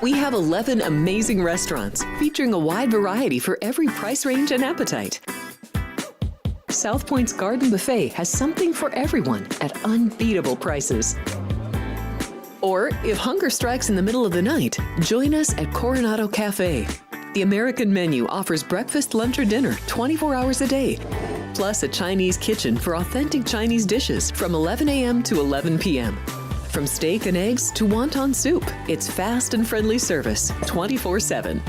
We have 11 amazing restaurants featuring a wide variety for every price range and appetite. South Point's Garden Buffet has something for everyone at unbeatable prices. Or, if hunger strikes in the middle of the night, join us at Coronado Cafe. The American menu offers breakfast, lunch, or dinner 24 hours a day, plus a Chinese kitchen for authentic Chinese dishes from 11 a.m. to 11 p.m. From steak and eggs to wonton soup, it's fast and friendly service 24/7.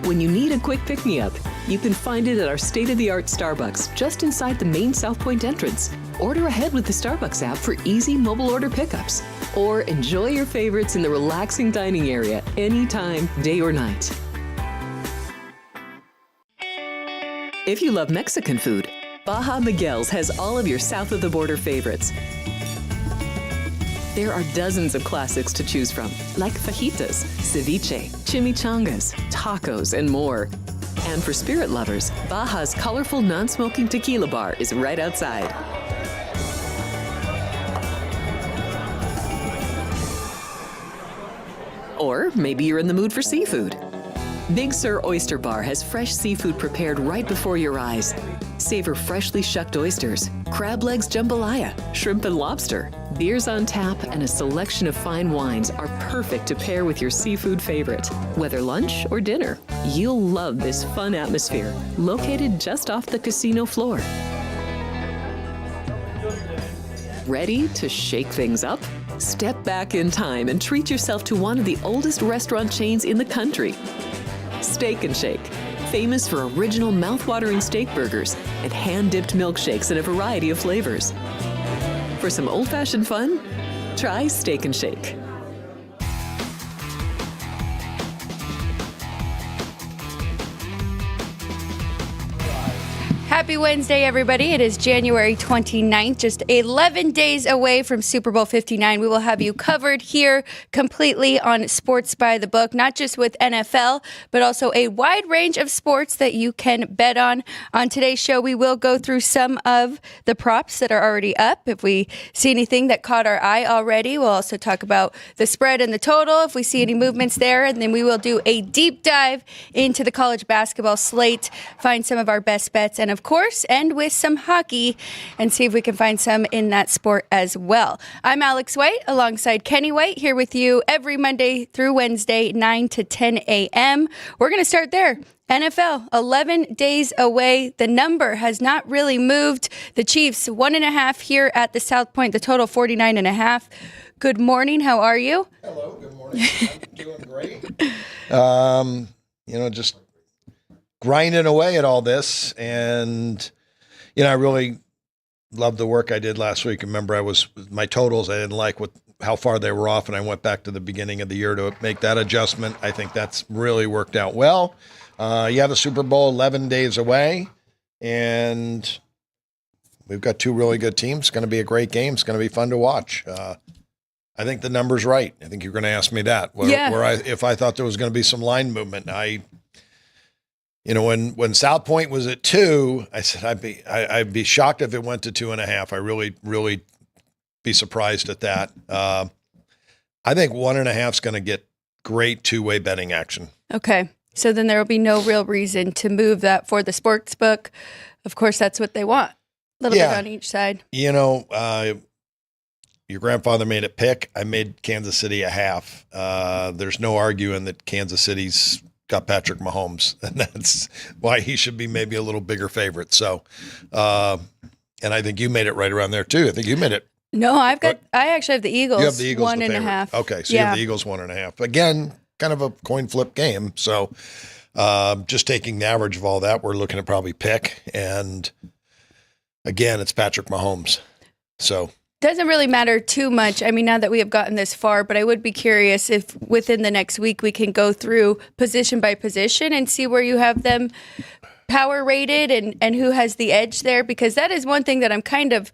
When you need a quick pick-me-up, you can find it at our state-of-the-art Starbucks just inside the main South Point entrance. Order ahead with the Starbucks app for easy mobile order pickups. Or enjoy your favorites in the relaxing dining area anytime, day or night. If you love Mexican food, Baja Miguel's has all of your south of the border favorites. There are dozens of classics to choose from, like fajitas, ceviche, chimichangas, tacos, and more. And for spirit lovers, Baja's colorful non-smoking tequila bar is right outside. Or maybe you're in the mood for seafood. Big Sur Oyster Bar has fresh seafood prepared right before your eyes. Savor freshly shucked oysters, crab legs jambalaya, shrimp and lobster. Beers on tap and a selection of fine wines are perfect to pair with your seafood favorite. Whether lunch or dinner, you'll love this fun atmosphere, located just off the casino floor. Ready to shake things up? Step back in time and treat yourself to one of the oldest restaurant chains in the country. Steak and Shake, famous for original mouth-watering steak burgers and hand-dipped milkshakes in a variety of flavors. For some old-fashioned fun, try Steak and Shake. Happy Wednesday, everybody. It is January 29th, just 11 days away from Super Bowl 59. We will have you covered here completely on Sports by the Book, not just with NFL, but also a wide range of sports that you can bet on. On today's show, we will go through some of the props that are already up. If we see anything that caught our eye already, we'll also talk about the spread and the total, if we see any movements there, and then we will do a deep dive into the college basketball slate, find some of our best bets, and of course, end with some hockey and see if we can find some in that sport as well. I'm Alex White alongside Kenny White, here with you every Monday through Wednesday, 9 to 10 a.m. We're going to start there. NFL, 11 days away. The number has not really moved. The Chiefs, 1.5 here at the South Point, the total 49.5. Good morning. How are you? Hello. Good morning. I'm doing great. Just grinding away at all this. And, I really loved the work I did last week. Remember, my totals, I didn't like how far they were off, and I went back to the beginning of the year to make that adjustment. I think that's really worked out well. You have the Super Bowl 11 days away, and we've got two really good teams. It's going to be a great game. It's going to be fun to watch. I think the number's right. I think you're going to ask me that. If I thought there was going to be some line movement. When South Point was at 2, I said I'd be shocked if it went to 2.5. I really be surprised at that. I think 1.5 is going to get great two-way betting action. Okay. So then there will be no real reason to move that for the sports book. Of course, that's what they want. A little bit on each side. Your grandfather made it pick. I made Kansas City a half. There's no arguing that Kansas City's got Patrick Mahomes, and that's why he should be maybe a little bigger favorite. So, and I think you made it right around there too. I think you made it. No, I actually have the Eagles. You have the Eagles 1.5. Okay, so you have the Eagles 1.5. Again, kind of a coin flip game. So, just taking the average of all that, we're looking at probably pick. And again, it's Patrick Mahomes. So doesn't really matter too much. I mean, now that we have gotten this far, but I would be curious if within the next week we can go through position by position and see where you have them power rated and who has the edge there, because that is one thing that I'm kind of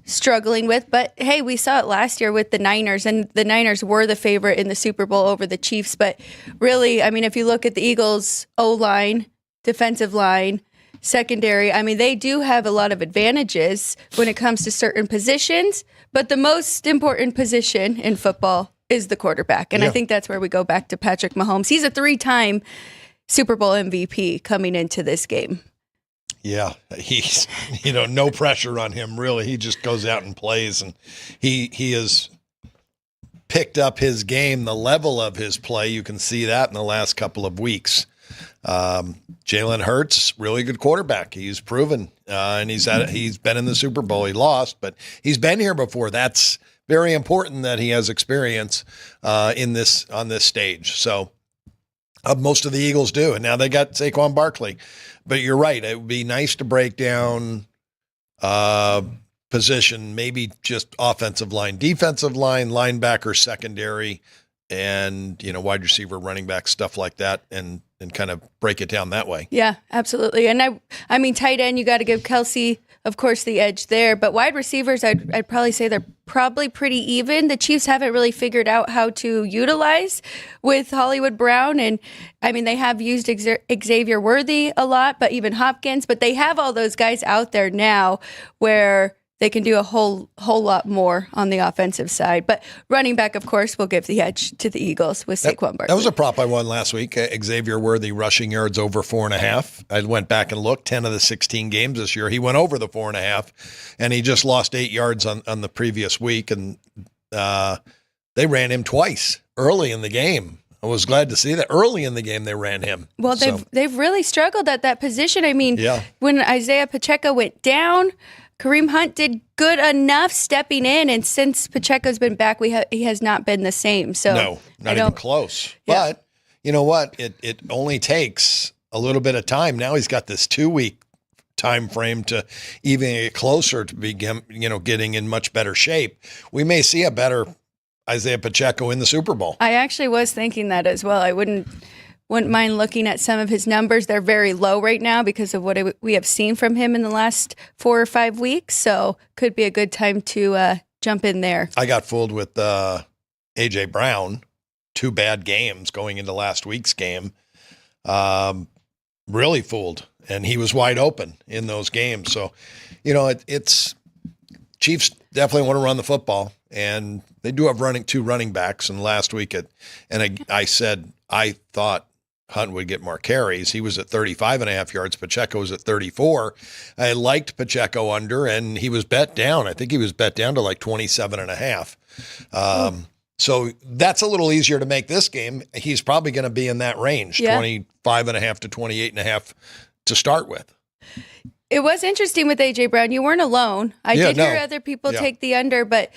struggling with. But hey, we saw it last year with the Niners, and the Niners were the favorite in the Super Bowl over the Chiefs. But really, I mean, if you look at the Eagles' O-line, defensive line, secondary, I mean, they do have a lot of advantages when it comes to certain positions, but the most important position in football is the quarterback. And I think that's where we go back to Patrick Mahomes. He's a 3-time Super Bowl MVP coming into this game. Yeah, he's, no pressure on him, really. He just goes out and plays, and he has picked up his game, the level of his play. You can see that in the last couple of weeks. Jalen Hurts, really good quarterback. He's proven, and he's been in the Super Bowl. He lost, but he's been here before. That's very important that he has experience on this stage. So most of the Eagles do, and now they got Saquon Barkley. But you're right. It would be nice to break down position, maybe just offensive line, defensive line, linebacker, secondary, and wide receiver, running back, stuff like that, and kind of break it down that way. Yeah, absolutely. And I mean, tight end, you got to give Kelsey, of course, the edge there. But wide receivers, I'd probably say they're probably pretty even. The Chiefs haven't really figured out how to utilize with Hollywood Brown. And I mean, they have used Xavier Worthy a lot, but even Hopkins. But they have all those guys out there now where they can do a whole lot more on the offensive side. But running back, of course, will give the edge to the Eagles with Saquon Barkley. That was a prop I won last week. Xavier Worthy rushing yards over 4.5. I went back and looked. 10 of the 16 games this year, he went over the 4.5, and he just lost 8 yards on the previous week. And they ran him twice early in the game. I was glad to see that early in the game they ran him. Well, they've really struggled at that position. I mean, when Isaiah Pacheco went down, Kareem Hunt did good enough stepping in, and since Pacheco's been back, he has not been the same. So no, not even close. Yeah. But you know what? It only takes a little bit of time. Now he's got this 2-week time frame to even get closer to begin, getting in much better shape. We may see a better Isaiah Pacheco in the Super Bowl. I actually was thinking that as well. I wouldn't mind looking at some of his numbers. They're very low right now because of what we have seen from him in the last 4 or 5 weeks. So could be a good time to jump in there. I got fooled with A.J. Brown, 2 bad games going into last week's game. Really fooled. And he was wide open in those games. So, it's Chiefs definitely want to run the football. And they do have 2 running backs. And last week, I said I thought Hunt would get more carries. He was at 35.5 yards. Pacheco was at 34. I liked Pacheco under, and he was bet down. I think he was bet down to like 27.5. So that's a little easier to make this game. He's probably going to be in that range, 25.5 to 28.5 to start with. It was interesting with A.J. Brown. You weren't alone. I did hear other people take the under, but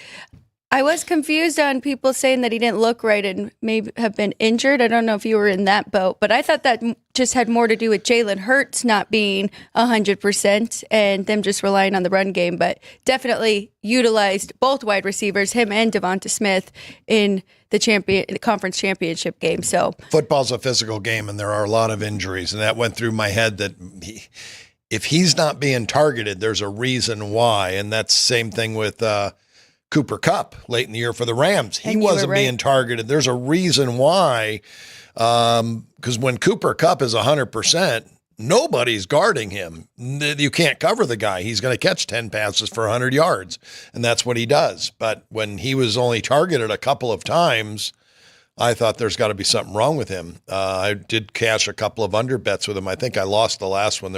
I was confused on people saying that he didn't look right and may have been injured. I don't know if you were in that boat, but I thought that just had more to do with Jalen Hurts not being 100% and them just relying on the run game, but definitely utilized both wide receivers, him and Devonta Smith, in the conference championship game. So football's a physical game, and there are a lot of injuries, and that went through my head that if he's not being targeted, there's a reason why, and that's the same thing with Cooper Kupp late in the year for the Rams. He wasn't being targeted. There's a reason why, because when Cooper Kupp is 100%, nobody's guarding him. You can't cover the guy. He's going to catch 10 passes for 100 yards, and that's what he does. But when he was only targeted a couple of times, I thought there's got to be something wrong with him. I did cash a couple of under bets with him. I think I lost the last one.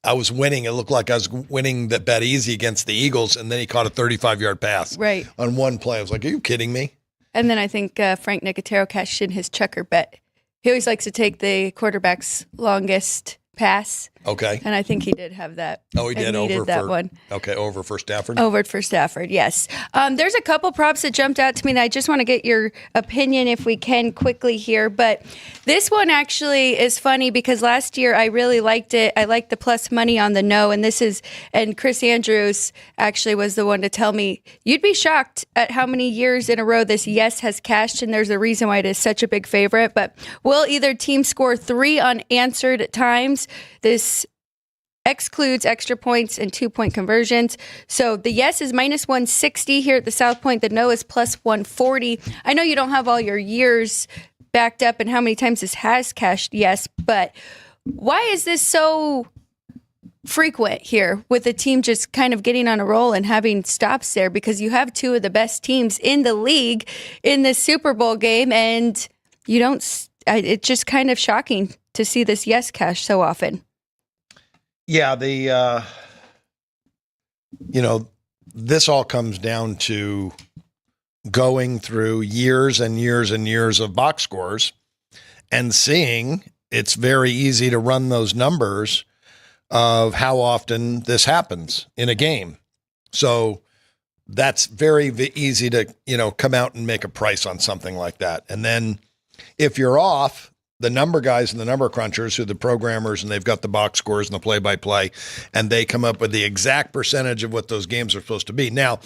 I was winning. It looked like I was winning the bet easy against the Eagles, and then he caught a 35-yard pass on one play. I was like, are you kidding me? And then I think Frank Nicotero cashed in his chucker bet. He always likes to take the quarterback's longest pass. Okay. And I think he did have that. Oh, he did over that one. Okay, over for Stafford? Over for Stafford, yes. There's a couple props that jumped out to me that I just want to get your opinion if we can quickly here. But this one actually is funny because last year I really liked it. I liked the plus money on the no. And Chris Andrews actually was the one to tell me, you'd be shocked at how many years in a row this yes has cashed. And there's a reason why it is such a big favorite. But will either team score 3 unanswered times? This excludes extra points and 2-point conversions. So the yes is minus 160 here at the South Point. The no is plus 140. I know you don't have all your years backed up and how many times this has cashed yes, but why is this so frequent here with the team just kind of getting on a roll and having stops there, because you have two of the best teams in the league in this Super Bowl game, and you don't. It's just kind of shocking to see this yes cash so often. Yeah, this all comes down to going through years and years and years of box scores and seeing it's very easy to run those numbers of how often this happens in a game. So that's very easy to, come out and make a price on something like that. And then if you're off, the number guys and the number crunchers, who are the programmers, and they've got the box scores and the play-by-play, and they come up with the exact percentage of what those games are supposed to be. Now,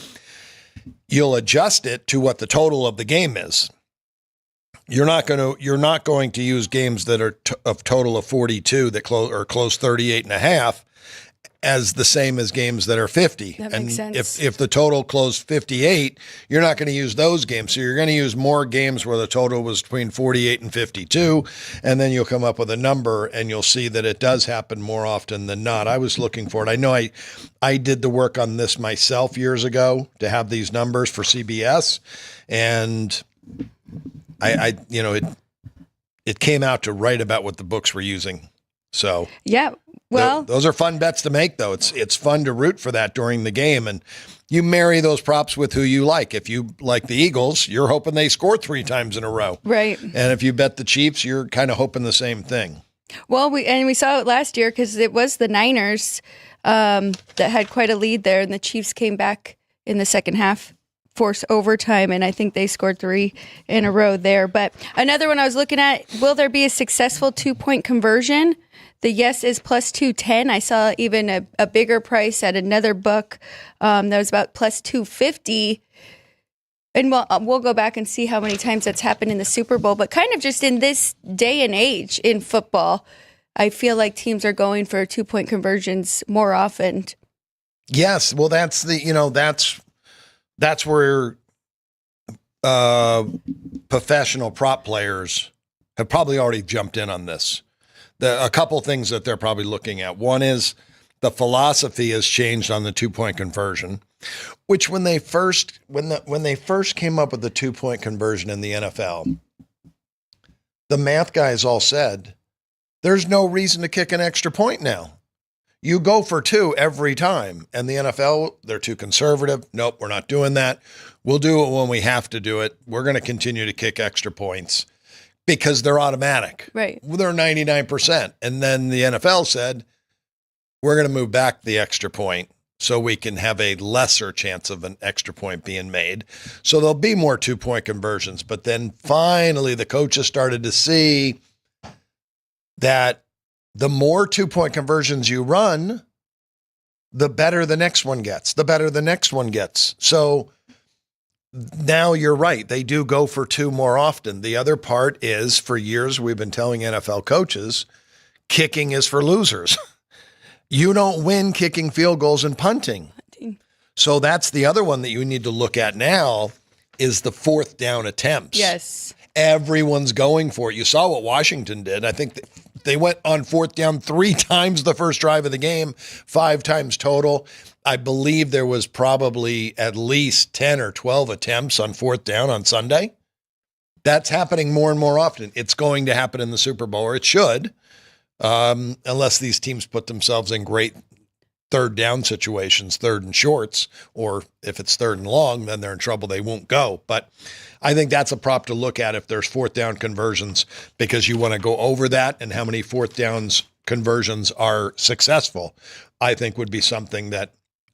you'll adjust it to what the total of the game is. You're not going to use games that are of total of 42 that close 38.5 as the same as games that are 50. That makes sense. If the total closed 58, you're not going to use those games. So you're going to use more games where the total was between 48 and 52, and then you'll come up with a number, and you'll see that it does happen more often than not. I was looking for it. I know I did the work on this myself years ago to have these numbers for CBS, and it came out to right about what the books were using. So yeah, well, those are fun bets to make, though. It's fun to root for that during the game, and you marry those props with who you like. If you like the Eagles, you're hoping they score 3 times in a row, right? And if you bet the Chiefs, you're kind of hoping the same thing. Well, we saw it last year because it was the Niners that had quite a lead there, and the Chiefs came back in the second half, force overtime, and I think they scored 3 in a row there. But another one I was looking at, will there be a successful 2-point conversion? The yes is plus 210. I saw even a bigger price at another book that was about plus 250. And we'll go back and see how many times that's happened in the Super Bowl. But kind of just in this day and age in football, I feel like teams are going for 2-point conversions more often. Yes, well, that's where professional prop players have probably already jumped in on this. A couple things that they're probably looking at. One is the philosophy has changed on the 2-point conversion, which when they first came up with the 2-point conversion in the NFL, the math guys all said, there's no reason to kick an extra point now. You go for 2 every time. And the NFL, they're too conservative. Nope, we're not doing that. We'll do it when we have to do it. We're going to continue to kick extra points because they're automatic. Right. They're 99%. And then the NFL said, we're going to move back the extra point so we can have a lesser chance of an extra point being made. So there'll be more 2-point conversions. But then finally the coaches started to see that the more 2-point conversions you run, the better the next one gets. So now you're right. They do go for 2 more often. The other part is, for years, we've been telling NFL coaches, kicking is for losers. You don't win kicking field goals and punting. So that's the other one that you need to look at now is the 4th down attempts. Yes. Everyone's going for it. You saw what Washington did. I think they went on 4th down 3 times the first drive of the game, 5 times total. I believe there was probably at least 10 or 12 attempts on 4th down on Sunday. That's happening more and more often. It's going to happen in the Super Bowl, or it should, unless these teams put themselves in great 3rd down situations, 3rd and shorts, or if it's 3rd and long, then they're in trouble. They won't go. But I think that's a prop to look at if there's 4th down conversions, because you want to go over that, and how many 4th downs conversions are successful, I think would be something that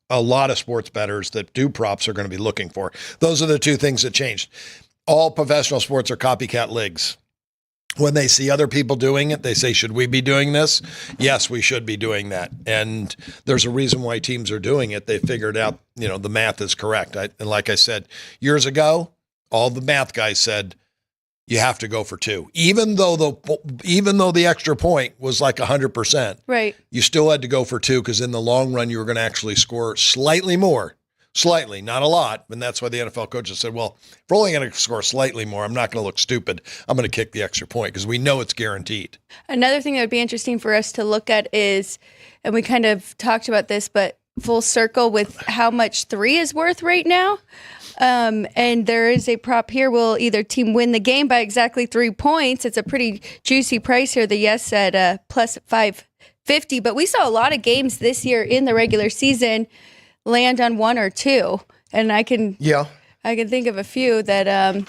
a lot of sports bettors that do props are going to be looking for. Those are the 2 things that changed. All professional sports are copycat leagues. When they see other people doing it, they say, should we be doing this? Yes, we should be doing that. And there's a reason why teams are doing it. They figured out, the math is correct. And like I said, years ago, all the math guys said, you have to go for 2. Even though the extra point was like 100%, right? You still had to go for 2 because in the long run, you were going to actually score slightly more. Slightly, not a lot. And that's why the NFL coaches said, well, if we're only going to score slightly more, I'm not going to look stupid. I'm going to kick the extra point because we know it's guaranteed. Another thing that would be interesting for us to look at is, and we kind of talked about this, but full circle with how much 3 is worth right now. And there is a prop here. Will either team win the game by exactly 3 points? It's a pretty juicy price here. The yes at plus 550. But we saw a lot of games this year in the regular season land on 1 or 2, and I can think of a few that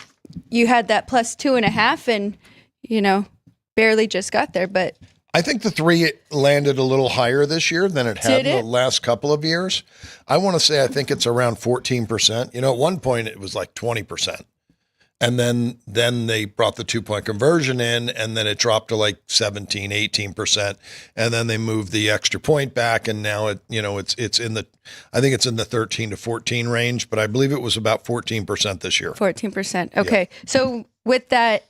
you had that plus 2.5, and barely just got there. But I think the 3 landed a little higher this year than it had in the last couple of years. I want to say I think it's around 14%. At one point it was like 20%. And then they brought the 2-point conversion in, and then it dropped to like 17, 18%. And then they moved the extra point back, and now it's in the, I think it's in the 13 to 14 range, but I believe it was about 14% this year. 14%. Okay. Yeah. So with that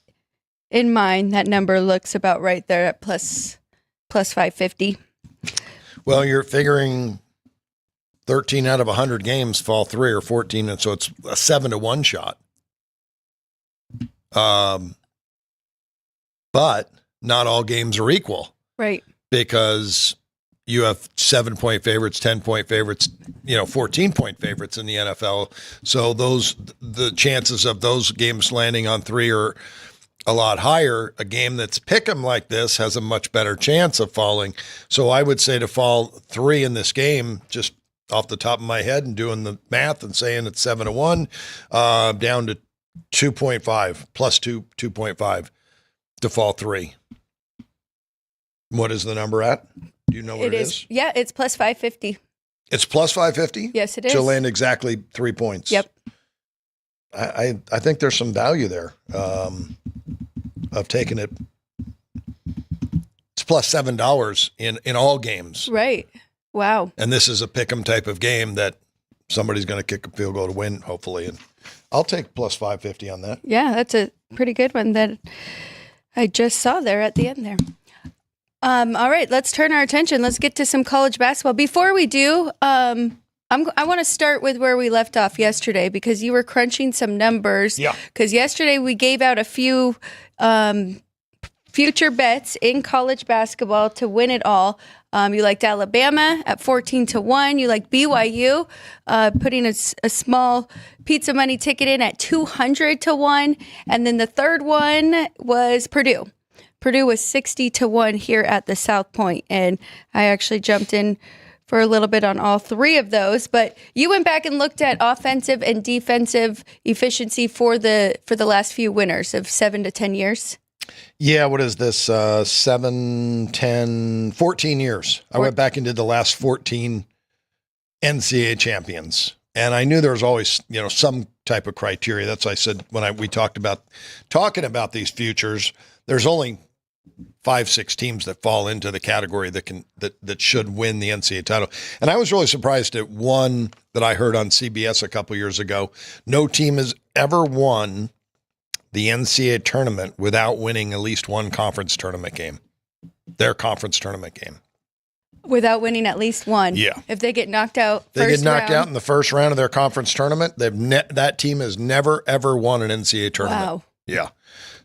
in mind, that number looks about right there at plus 550. Well, you're figuring 13 out of 100 games fall 3 or 14, and so it's a 7-to-1 shot. But not all games are equal. Right. Because you have 7-point favorites, 10-point favorites, 14-point favorites in the NFL. So the chances of those games landing on 3 are a lot higher. A game that's pick 'em like this has a much better chance of falling. So I would say to fall 3 in this game, just off the top of my head and doing the math and saying it's 7-to-1, down to 2.5 plus 2.5 to fall 3. What is the number at? Do you know what it is? Yeah, it's plus 550. It's plus 550? Yes, it is. To land exactly 3 points. Yep. I think there's some value there of taking it. It's plus $7 in all games. Right. Wow. And this is a pick 'em type of game that somebody's going to kick a field goal to win, hopefully. And I'll take plus 550 on that. Yeah, that's a pretty good one that I just saw there at the end there. All right, let's turn our attention. Let's get to some college basketball. Before we do, I want to start with where we left off yesterday because you were crunching some numbers. Yeah. Because yesterday we gave out a few future bets in college basketball to win it all. You liked Alabama at 14-1. You liked BYU, putting a small pizza money ticket in at 200-1. And then the third one was Purdue. Purdue was 60-1 here at the South Point. And I actually jumped in for a little bit on all 3 of those. But you went back and looked at offensive and defensive efficiency for the last few winners of 7 to 10 years. Yeah, what is this? 7, 10, 14 years. I went back and did the last 14 NCAA champions. And I knew there was always, some type of criteria. That's why I said when we talked about talking about these futures, there's only 5-6 teams that fall into the category that should win the NCAA title. And I was really surprised at one that I heard on CBS a couple years ago. No team has ever won the NCAA tournament without winning at least one conference tournament game. Their conference tournament game. Without winning at least one. Yeah. If they get knocked out they get knocked out in the first round of their conference tournament, that team has never, ever won an NCAA tournament. Wow. Yeah.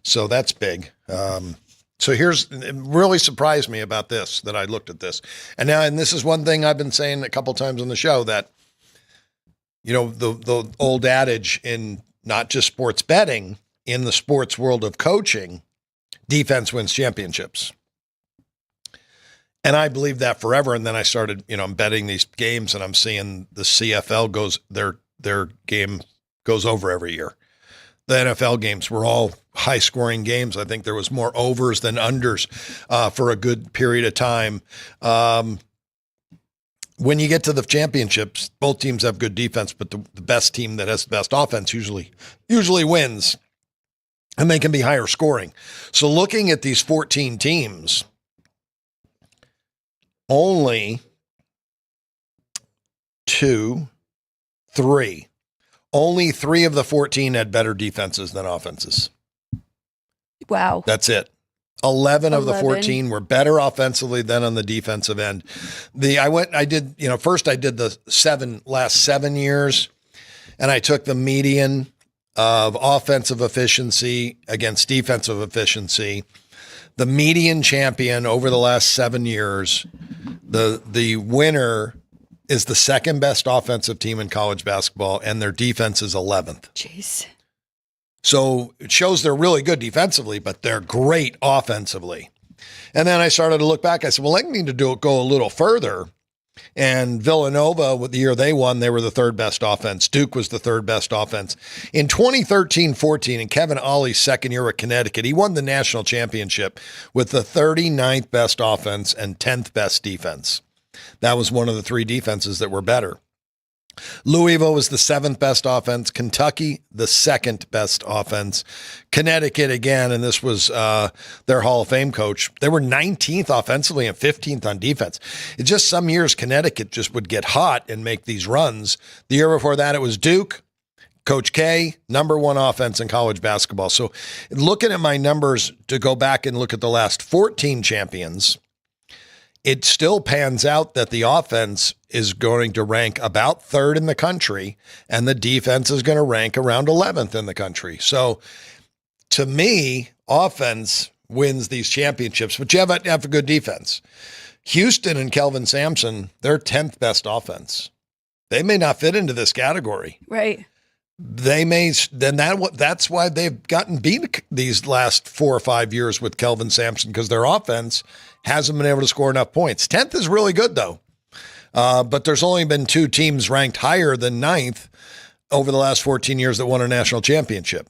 So that's big. So it really surprised me about this, that I looked at this. And this is one thing I've been saying a couple times on the show that, the old adage in not just sports betting, in the sports world of coaching, defense wins championships. And I believed that forever. And then I started, I'm betting these games and I'm seeing the CFL their game goes over every year. The NFL games were all high scoring games. I think there was more overs than unders for a good period of time. When you get to the championships, both teams have good defense, but the best team that has the best offense usually wins. And they can be higher scoring. So looking at these 14 teams, only 2, 3. Only 3 of the 14 had better defenses than offenses. Wow. That's it. 11 of the 14 were better offensively than on the defensive end. I did the last 7 years, and I took the median of offensive efficiency against defensive efficiency. The median champion over the last 7 years, the winner is the second best offensive team in college basketball, and their defense is 11th. Jeez. So it shows they're really good defensively, but they're great offensively. And then I started to look back. I said, well, I need to go a little further. And Villanova, with the year they won, they were the third best offense. Duke was the third best offense. In 2013-14, in Kevin Ollie's second year at Connecticut, he won the national championship with the 39th best offense and 10th best defense. That was one of the three defenses that were better. Louisville was the seventh best offense. Kentucky, the second best offense. Connecticut again, and this was their Hall of Fame coach. They were 19th offensively and 15th on defense. It's just some years Connecticut just would get hot and make these runs. The year before that, it was Duke. Coach K, number one offense in college basketball. So looking at my numbers to go back and look at the last 14 champions, it still pans out that the offense is going to rank about third in the country, and the defense is going to rank around 11th in the country. So to me, offense wins these championships, but you have a good defense. Houston and Kelvin Sampson, they're 10th best offense. They may not fit into this category. Right. They may, that's why they've gotten beat these last 4 or 5 years with Kelvin Sampson, because their offense hasn't been able to score enough points. 10th is really good, though. But there's only been 2 teams ranked higher than 9th over the last 14 years that won a national championship.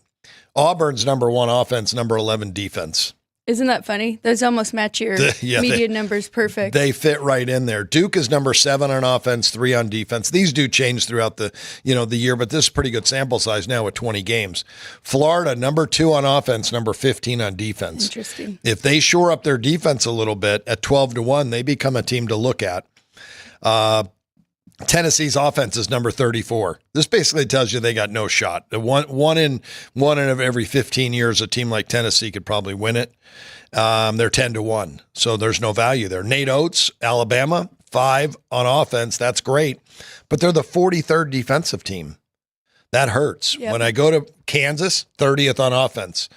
Auburn's number 1 offense, number 11 defense. Isn't that funny? Those almost match your median numbers perfect. They fit right in there. Duke is number 7 on offense, 3 on defense. These do change throughout the year, but this is a pretty good sample size now with 20 games. Florida, number 2 on offense, number 15 on defense. Interesting. If they shore up their defense a little bit at 12-1, they become a team to look at. Tennessee's offense is number 34. This basically tells you they got no shot. One in every 15 years, a team like Tennessee could probably win it. They're 10-1, so there's no value there. Nate Oates, Alabama, 5 on offense. That's great, but they're the 43rd defensive team. That hurts. Yep. When I go to Kansas, 30th on offense.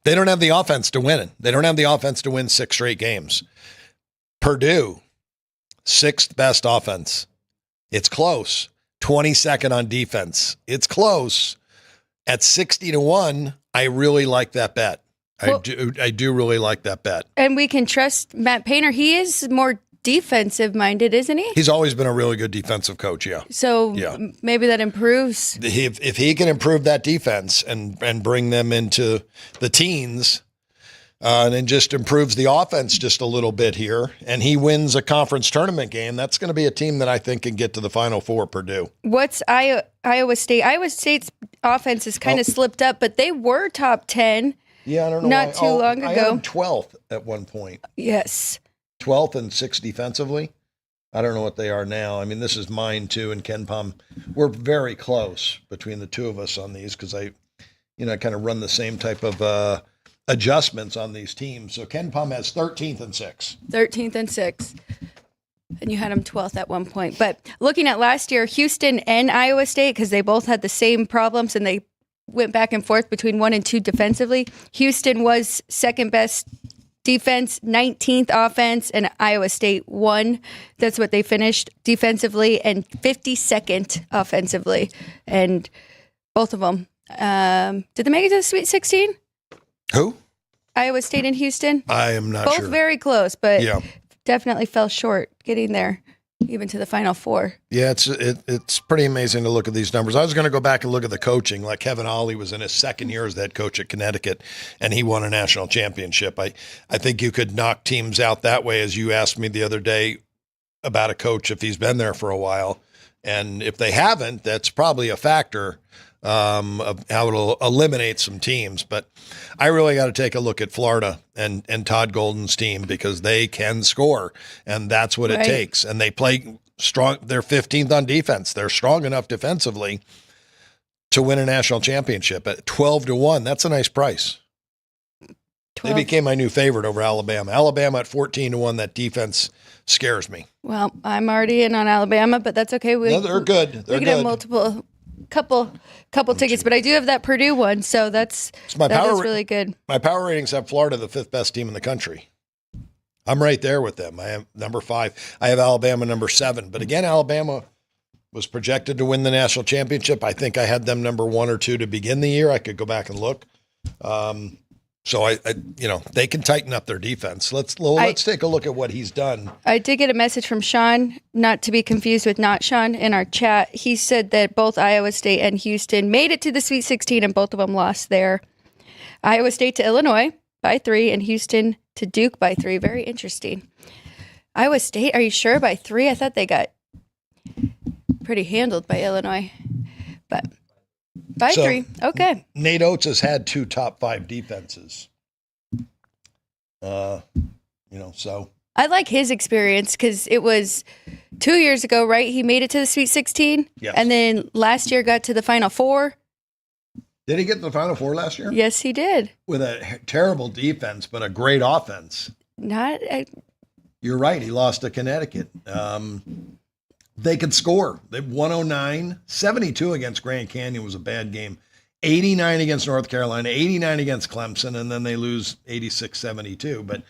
They don't have the offense to win it. They don't have the offense to win 6 straight games. Purdue, 6th best offense. It's close. 22nd on defense. It's close. At 60-1, I really like that bet. Well, I do really like that bet. And we can trust Matt Painter. He is more defensive minded, isn't he? He's always been a really good defensive coach, yeah. So maybe that improves. If he can improve that defense and bring them into the teens, and then just improves the offense just a little bit here, and he wins a conference tournament game, that's going to be a team that I think can get to the Final Four, Purdue. What's Iowa State? Iowa State's offense has kind of slipped up, but they were top 10 I don't know not too long ago. I had them 12th at one point. Yes. 12th and 6th defensively. I don't know what they are now. I mean, this is mine too, and Ken Palm. We're very close between the two of us on these because I kind of run the same type of adjustments on these teams. So Ken Palm has 13th and 6th. 13th and 6th. And you had them 12th at one point. But looking at last year, Houston and Iowa State, because they both had the same problems and they went back and forth between 1 and 2 defensively. Houston was second best defense, 19th offense, and Iowa State 1. That's what they finished defensively, and 52nd offensively. And both of them. Did they make it to the Sweet 16? Who? Iowa State and Houston. I am not sure. Both very close, but definitely fell short getting there, even to the Final Four. Yeah, it's pretty amazing to look at these numbers. I was going to go back and look at the coaching. Like Kevin Ollie was in his second year as the head coach at Connecticut, and he won a national championship. I think you could knock teams out that way, as you asked me the other day about a coach if he's been there for a while. And if they haven't, that's probably a factor of how it'll eliminate some teams. But I really got to take a look at Florida and Todd Golden's team because they can score, and that's what it takes. And they play strong. They're 15th on defense. They're strong enough defensively to win a national championship at 12-1. That's a nice price. They became my new favorite over Alabama. Alabama at 14-1. That defense scares me. Well, I'm already in on Alabama, but that's okay. They're good. They're we can good. have multiple, couple tickets, but I do have that Purdue one, so that is really good. My power ratings have Florida the 5th best team in the country. I'm right there with them. I have number 5. I have Alabama number 7. But again, Alabama was projected to win the national championship. I think I had them number 1 or 2 to begin the year. I could go back and look. So I they can tighten up their defense. Let's take a look at what he's done. I did get a message from Sean, not to be confused with not Sean, in our chat. He said that both Iowa State and Houston made it to the Sweet 16, and both of them lost there. Iowa State to Illinois by 3, and Houston to Duke by 3. Very interesting. Iowa State, are you sure by 3? I thought they got pretty handled by Illinois, but by 3. Okay. Nate Oates has had 2 top 5 defenses. So I like his experience because it was 2 years ago, right? He made it to the Sweet 16, yes. And then last year got to the Final Four. Did he get to the Final Four last year? Yes, he did. With a terrible defense, but a great offense. You're right. He lost to Connecticut. They could score. They 109, 72 against Grand Canyon was a bad game. 89 against North Carolina, 89 against Clemson, and then they lose 86-72. But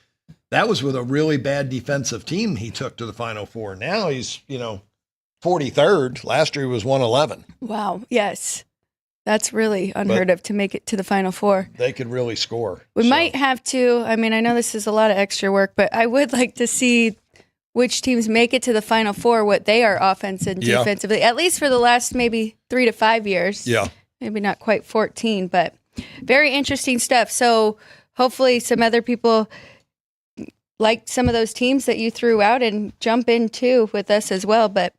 that was with a really bad defensive team he took to the Final Four. Now he's, 43rd. Last year he was 111. Wow. Yes. That's really unheard of to make it to the Final Four. They could really score. We might have to, I know this is a lot of extra work, but I would like to see which teams make it to the Final Four, what they are offense and defensively, at least for the last maybe 3 to 5 years. Yeah. Maybe not quite 14, but very interesting stuff. So hopefully some other people like some of those teams that you threw out and jump in too with us as well. But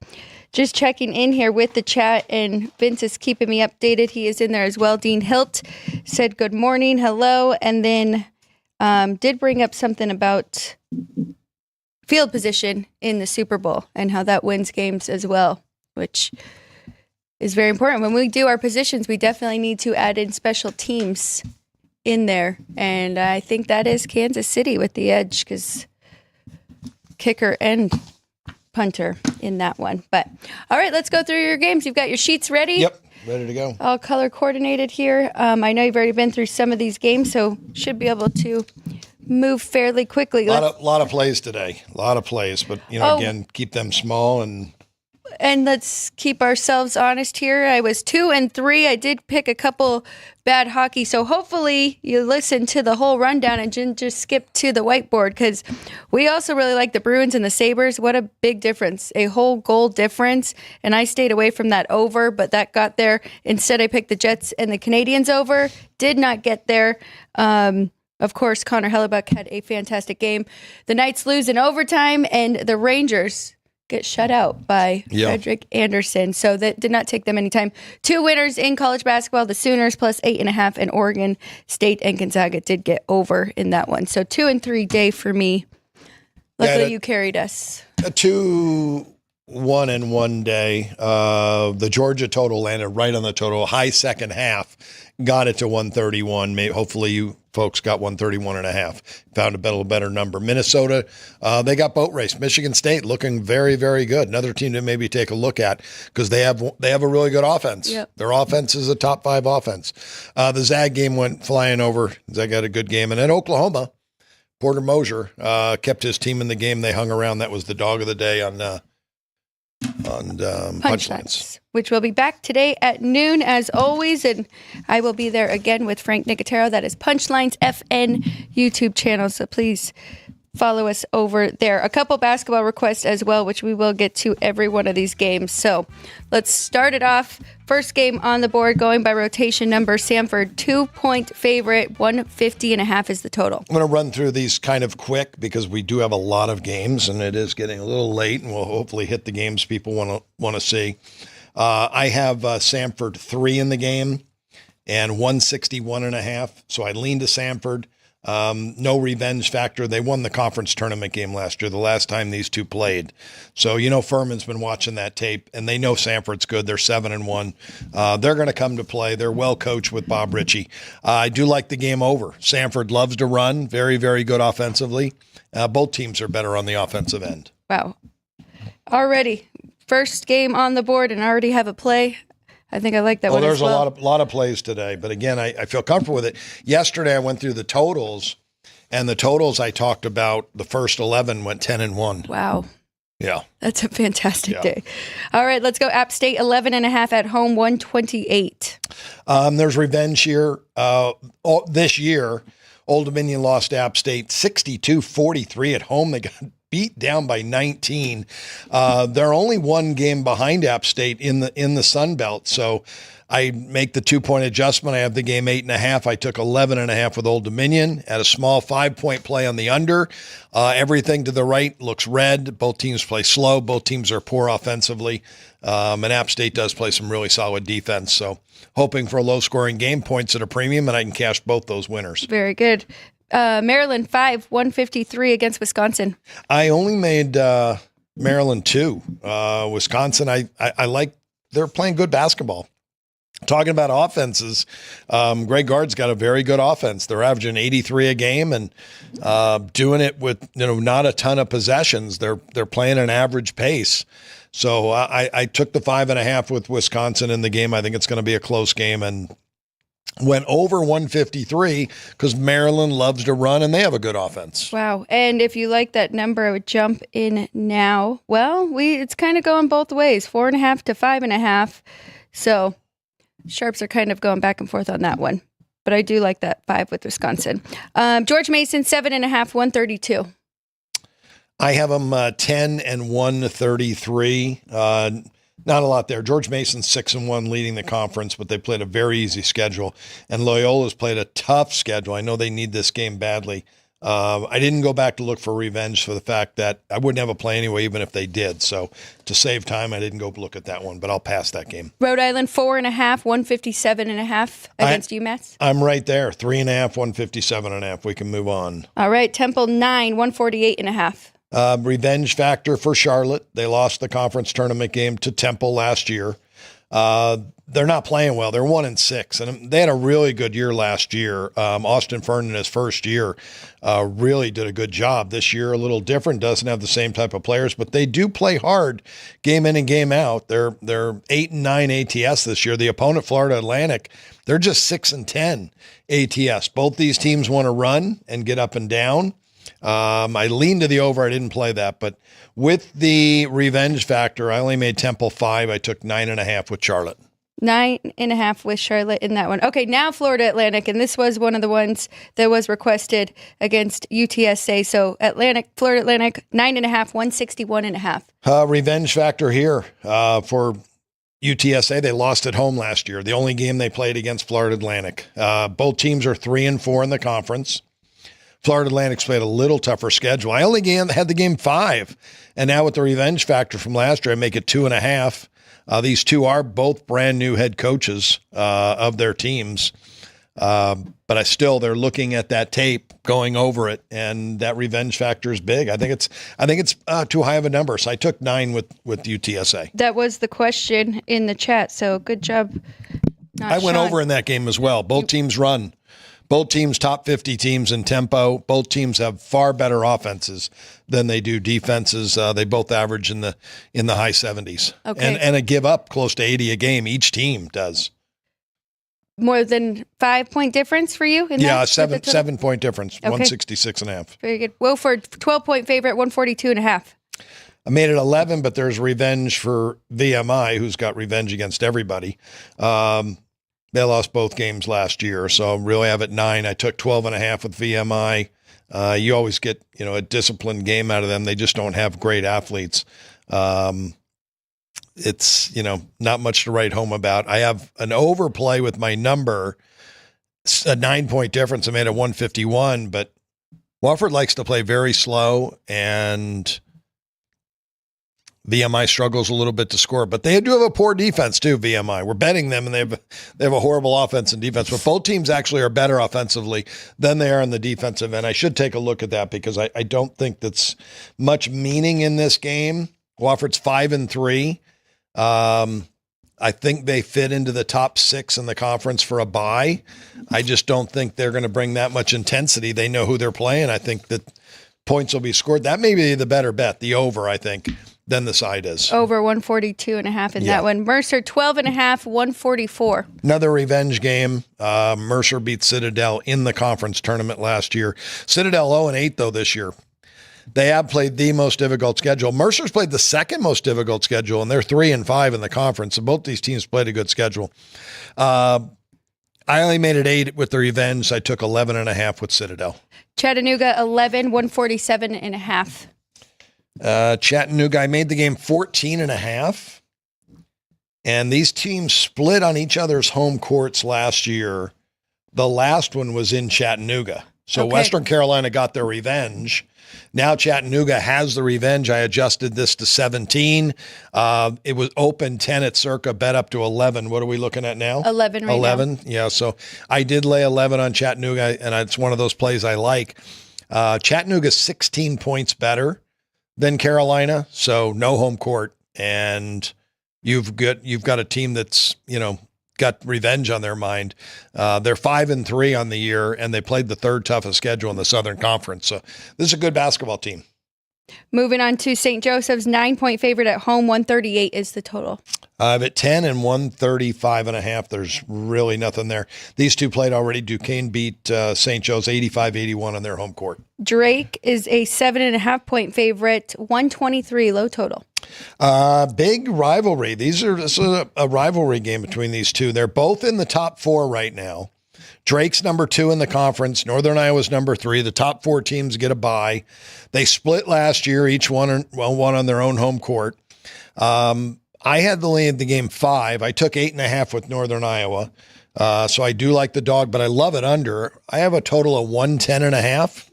just checking in here with the chat, and Vince is keeping me updated. He is in there as well. Dean Hilt said good morning, hello, and then did bring up something about field position in the Super Bowl and how that wins games as well, which is very important. When we do our positions, we definitely need to add in special teams in there, and I think that is Kansas City with the edge because kicker and punter in that one. But all right, let's go through your games. You've got your sheets ready? Yep, ready to go. All color coordinated here. I know you've already been through some of these games, so should be able to move fairly quickly. A lot of plays today. A lot of plays, but again, keep them small and let's keep ourselves honest here. I was 2-3. I did pick a couple bad hockey, so hopefully you listened to the whole rundown and didn't just skip to the whiteboard, because we also really like the Bruins and the Sabres. What a big difference, a whole goal difference, and I stayed away from that over, but that got there. Instead, I picked the Jets and the Canadiens over. Did not get there. Of course, Connor Hellebuck had a fantastic game. The Knights lose in overtime, and the Rangers get shut out by Frederick Anderson. So that did not take them any time. 2 winners in college basketball, the Sooners plus 8.5, and Oregon State and Gonzaga did get over in that one. So 2-3 day for me. Luckily, you carried us. A 2-1 day. The Georgia total landed right on the total. High second half. Got it to 131. Hopefully you folks got 131.5. Found a better number. Minnesota, they got boat race. Michigan State looking very, very good. Another team to maybe take a look at because they have a really good offense. Yep. Their offense is a top 5 offense. The Zag game went flying over. Zag got a good game. And then Oklahoma, Porter Moser kept his team in the game. They hung around. That was the dog of the day on Punchlines, which will be back today at noon as always, and I will be there again with Frank Nicotero. That is Punchlines FN YouTube channel, so please follow us over there. A couple basketball requests as well, which we will get to every one of these games. So let's start it off. First game on the board, going by rotation number, Samford, 2-point favorite, 150.5 is the total. I'm going to run through these kind of quick because we do have a lot of games and it is getting a little late, and we'll hopefully hit the games people want to see. I have Samford 3 in the game and 161.5. So I lean to Samford. No revenge factor. They won the conference tournament game last year, the last time these two played. So, Furman's been watching that tape, and they know Samford's good. They're 7-1. They're going to come to play. They're well coached with Bob Ritchie. I do like the game over. Samford loves to run. Very, very good offensively. Both teams are better on the offensive end. Wow. Already, first game on the board and already have a play. I think I like that one. There's as well. a lot of plays today, but again, I feel comfortable with it. Yesterday, I went through the totals, and the totals I talked about, the first 11 went 10-1. Wow. Yeah. That's a fantastic day. All right, let's go. App State 11.5 at home, 128. There's revenge here. This year, Old Dominion lost to App State 62-43 at home. They got beat down by 19. They're only one game behind App State in the Sun Belt. So I make the 2-point adjustment. I have the game 8.5. I took 11.5 with Old Dominion at a small 5-point play on the under. Everything to the right looks red. Both teams play slow. Both teams are poor offensively. And App State does play some really solid defense. So hoping for a low scoring game, points at a premium, and I can cash both those winners. Very good. Maryland 5, 153 against Wisconsin. I only made Maryland 2. Wisconsin, I like, they're playing good basketball. Talking about offenses, Greg Gard's got a very good offense. They're averaging 83 a game and doing it with not a ton of possessions. They're playing an average pace. So I took the 5.5 with Wisconsin in the game. I think it's going to be a close game and went over 153 because Maryland loves to run and they have a good offense. Wow. And if you like that number, I would jump in now. Well, it's kind of going both ways, 4.5 to 5.5. So sharps are kind of going back and forth on that one. But I do like that 5 with Wisconsin. George Mason, 7.5, 132. I have them 10 and 133. Not a lot there. George Mason's 6-1 leading the conference, but they played a very easy schedule. And Loyola's played a tough schedule. I know they need this game badly. I didn't go back to look for revenge for the fact that I wouldn't have a play anyway, even if they did. So to save time, I didn't go look at that one, but I'll pass that game. Rhode Island, 4.5, 157.5 against UMass. I'm right there. 3.5, 157.5. We can move on. All right. Temple, 9, 148.5. Revenge factor for Charlotte. They lost the conference tournament game to Temple last year. They're not playing well. They're 1-6, and they had a really good year last year. Austin Fern in his first year really did a good job. This year, a little different. Doesn't have the same type of players, but they do play hard, game in and game out. They're 8-9 ATS this year. The opponent, Florida Atlantic, they're just 6-10 ATS. Both these teams want to run and get up and down. I leaned to the over. I didn't play that, but with the revenge factor, I only made Temple 5. I took 9.5 with Charlotte. 9.5 with Charlotte in that one. Okay, now Florida Atlantic, and this was one of the ones that was requested against UTSA. So Florida Atlantic, 9.5, 161.5. Revenge factor here for UTSA. They lost at home last year. The only game they played against Florida Atlantic. Both teams are 3-4 in the conference. Florida Atlantic's played a little tougher schedule. I only had the game 5, and now with the revenge factor from last year, I make it 2.5. These two are both brand new head coaches of their teams, but they're looking at that tape, going over it, and that revenge factor is big. I think it's too high of a number, so I took 9 with UTSA. That was the question in the chat, so good job. I went over in that game as well. Both teams run. Both teams top 50 teams in tempo. Both teams have far better offenses than they do defenses. They both average in the high 70s. Okay. And a give up close to 80 a game. Each team does. More than 5-point difference for you? Yeah, 7-point difference. Okay. 166.5. Very good. Wofford, 12-point favorite, 142.5. I made it 11, but there's revenge for VMI, who's got revenge against everybody. They lost both games last year, so really have it 9. I took 12.5 with VMI. You always get, a disciplined game out of them. They just don't have great athletes. It's, not much to write home about. I have an overplay with my number, a 9-point difference. I made it 151, but Wofford likes to play very slow, and VMI struggles a little bit to score, but they do have a poor defense too, VMI. We're betting them, and they have a horrible offense and defense, but both teams actually are better offensively than they are on the defensive end. I should take a look at that because I don't think that's much meaning in this game. Wofford's 5-3. I think they fit into the top 6 in the conference for a bye. I just don't think they're going to bring that much intensity. They know who they're playing. I think that points will be scored. That may be the better bet, the over, I think, than the side is. Over 142.5 in that one. Mercer 12.5, 144. Another revenge game. Mercer beat Citadel in the conference tournament last year. Citadel 0-8 though this year. They have played the most difficult schedule. Mercer's played the second most difficult schedule, and they're 3-5 in the conference. So both these teams played a good schedule. I only made it 8 with the revenge. So I took 11.5 with Citadel. Chattanooga 11, 147.5. Chattanooga, I made the game 14.5. And these teams split on each other's home courts last year. The last one was in Chattanooga. So Okay. Western Carolina got their revenge. Now Chattanooga has the revenge. I adjusted this to 17. It was open 10 at Circa, bet up to 11. What are we looking at now? 11 right 11. Yeah. So I did lay 11 on Chattanooga, and it's one of those plays I like. Chattanooga's 16 points better than Carolina. So no home court. And you've got a team that's, got revenge on their mind. They're 5-3 on the year, and they played the third toughest schedule in the Southern Conference. So this is a good basketball team. Moving on to St. Joseph's, 9-point favorite at home, 138 is the total. At 10 and 135.5, there's really nothing there. These two played already. Duquesne beat St. Joe's 85-81 on their home court. Drake is a 7.5-point favorite, 123 low total. Big rivalry. This is a rivalry game between these two. They're both in the top 4 right now. Drake's number 2 in the conference. Northern Iowa's number 3. The top 4 teams get a bye. They split last year, each one on their own home court. I had the lead in the game 5. I took 8.5 with Northern Iowa. So I do like the dog, but I love it under. I have a total of 110.5.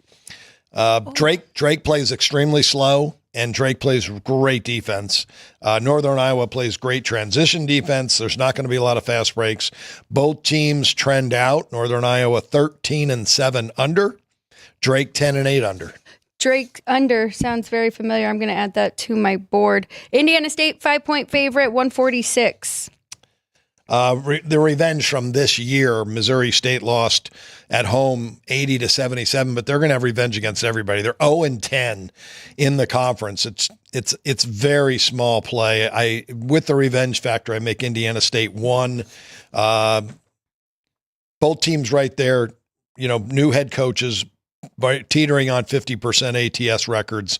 Drake plays extremely slow, and Drake plays great defense. Northern Iowa plays great transition defense. There's not going to be a lot of fast breaks. Both teams trend out. Northern Iowa 13-7 under. Drake 10-8 under. Drake under sounds very familiar. I'm going to add that to my board. Indiana State 5-point favorite, 146. The revenge from this year, Missouri State lost at home 80-77, but they're going to have revenge against everybody. They're 0-10 in the conference. It's very small play. With the revenge factor, I make Indiana State 1. Both teams right there, new head coaches, teetering on 50% ATS records.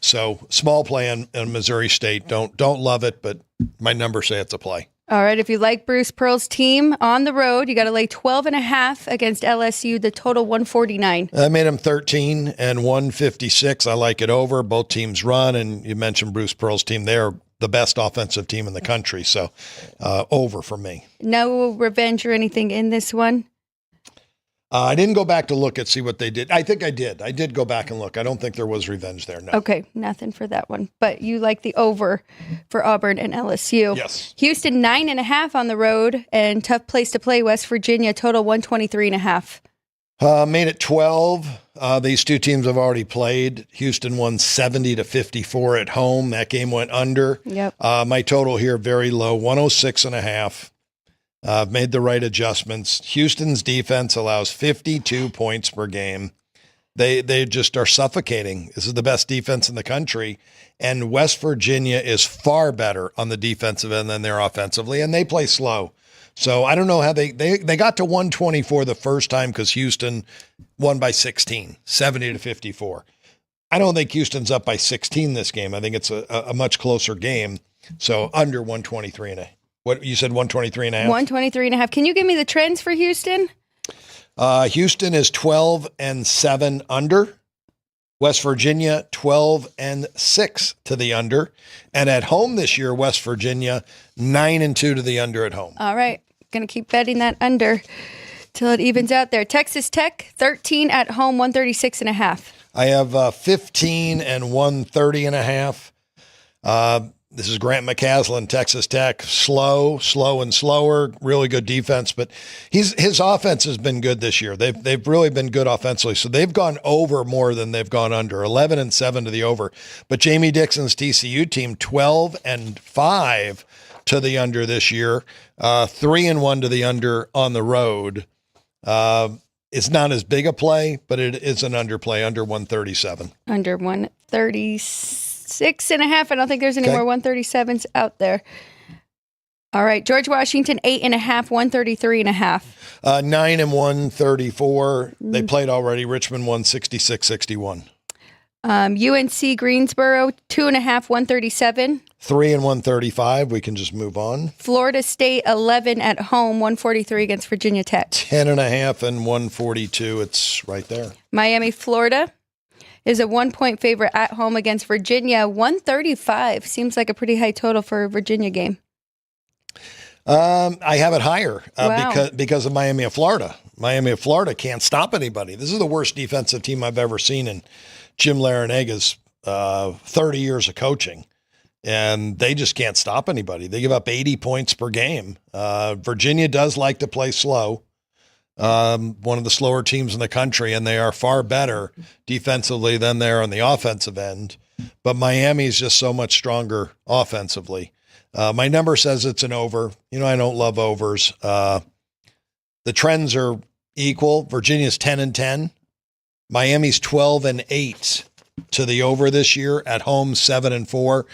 So small play on Missouri State. Don't love it, but my numbers say it's a play. All right. If you like Bruce Pearl's team on the road, you got to lay 12.5 against LSU, the total 149. I made them 13 and 156. I like it over. Both teams run, and you mentioned Bruce Pearl's team. They're the best offensive team in the country. So over for me. No revenge or anything in this one? I didn't go back to look and see what they did. I think I did. I did go back and look. I don't think there was revenge there. No. Okay, nothing for that one. But you like the over for Auburn and LSU. Yes. Houston 9.5 on the road, and tough place to play, West Virginia, total 123.5. Made it 12. These two teams have already played. Houston won 70-54 at home. That game went under. Yep. My total here very low, 106.5. I've made the right adjustments. Houston's defense allows 52 points per game. They just are suffocating. This is the best defense in the country. And West Virginia is far better on the defensive end than they're offensively, and they play slow. So I don't know how they got to 124 the first time because Houston won by 16, 70-54. I don't think Houston's up by 16 this game. I think it's a much closer game. So under 123.5. What you said, 123.5? 123.5. Can you give me the trends for Houston? Houston is 12-7 under. West Virginia 12-6 to the under. And at home this year, West Virginia 9-2 to the under at home. All right. Going to keep betting that under till it evens out there. Texas Tech 13 at home, 136.5. I have 15 and 130.5. This is Grant McCaslin, Texas Tech. Slow and slower. Really good defense, but his offense has been good this year. They've really been good offensively. So they've gone over more than they've gone under. 11 and 7 to the over. But Jamie Dixon's TCU team 12 and 5 to the under this year. 3 and 1 to the under on the road. It's not as big a play, but it is an underplay, under 137. Under 136.5. I don't think there's any more 137s out there. All right. George Washington, 8.5, 133.5. 9 and 134. They played already. Richmond won 66-61. UNC Greensboro, 2.5, 137. 3 and 135. We can just move on. Florida State, 11 at home, 143 against Virginia Tech. 10.5 and 142. It's right there. Miami, Florida is a 1-point favorite at home against Virginia. 135 seems like a pretty high total for a Virginia game. I have it higher Wow. because of Miami of Florida. Miami of Florida can't stop anybody. This is the worst defensive team I've ever seen in Jim Laranaga's 30 years of coaching, and they just can't stop anybody. They give up 80 points per game. Virginia does like to play slow. One of the slower teams in the country, and they are far better defensively than they're on the offensive end. But Miami is just so much stronger offensively. My number says it's an over. You know, I don't love overs. The trends are equal. Virginia's 10 and 10. Miami's 12 and 8 to the over this year. At home, 7 and 4.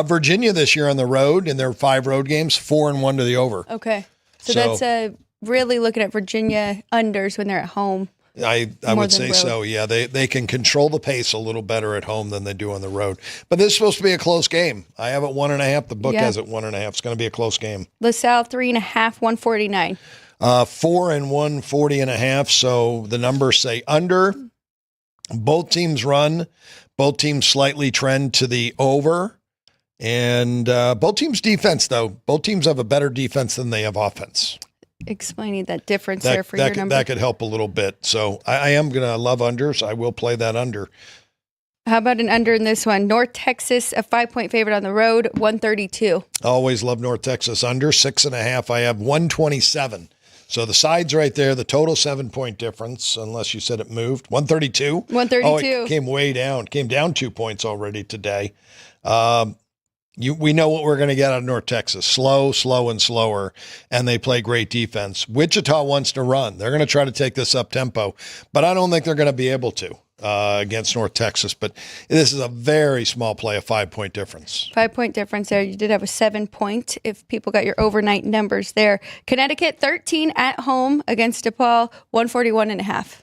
Virginia this year on the road in their 5 road games, 4 and 1 to the over. Okay. So that's really looking at Virginia unders when they're at home. I would say so. Yeah, they can control the pace a little better at home than they do on the road. But this is supposed to be a close game. I have it 1.5. The book has it 1.5. It's going to be a close game. LaSalle 3.5, 149. 4 and 140.5. So the numbers say under. Both teams run. Both teams slightly trend to the over. And both teams' defense, though. Both teams have a better defense than they have offense. Explaining that difference there for your number. That could help a little bit. So I am going to love unders. I will play that under. How about an under in this one? North Texas, a 5-point favorite on the road, 132. Always love North Texas under 6.5. I have 127. So the side's right there. The total 7-point difference, unless you said it moved. 132. 132. Oh, it came way down. Came down 2 points already today. We know what we're going to get out of North Texas. Slow, and slower, and they play great defense. Wichita wants to run. They're going to try to take this up tempo, but I don't think they're going to be able to against North Texas. But this is a very small play, a 5-point difference. 5-point difference there. You did have a 7-point if people got your overnight numbers there. Connecticut, 13 at home against DePaul, 141.5.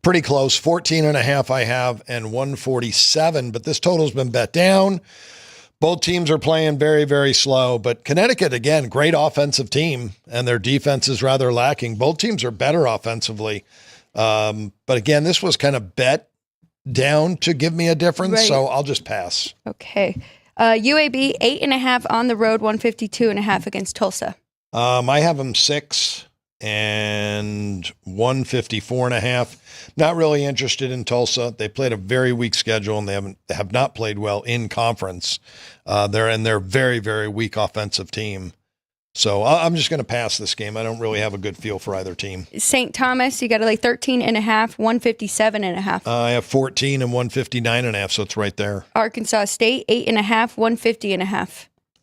Pretty close. 14.5 I have and 147, but this total's been bet down. Both teams are playing very, very slow, but Connecticut, again, great offensive team, and their defense is rather lacking. Both teams are better offensively. But again, this was kind of bet down to give me a difference, so I'll just pass. Okay. UAB, 8.5 on the road, 152.5 against Tulsa. I have them 6 and 154.5. Not really interested in Tulsa. They played a very weak schedule, and they have not played well in conference. They're very, very weak offensive team. So I'm just going to pass this game. I don't really have a good feel for either team. St. Thomas, you got to lay 13.5, 157.5. I have 14 and 159.5, so it's right there. Arkansas State, 8.5,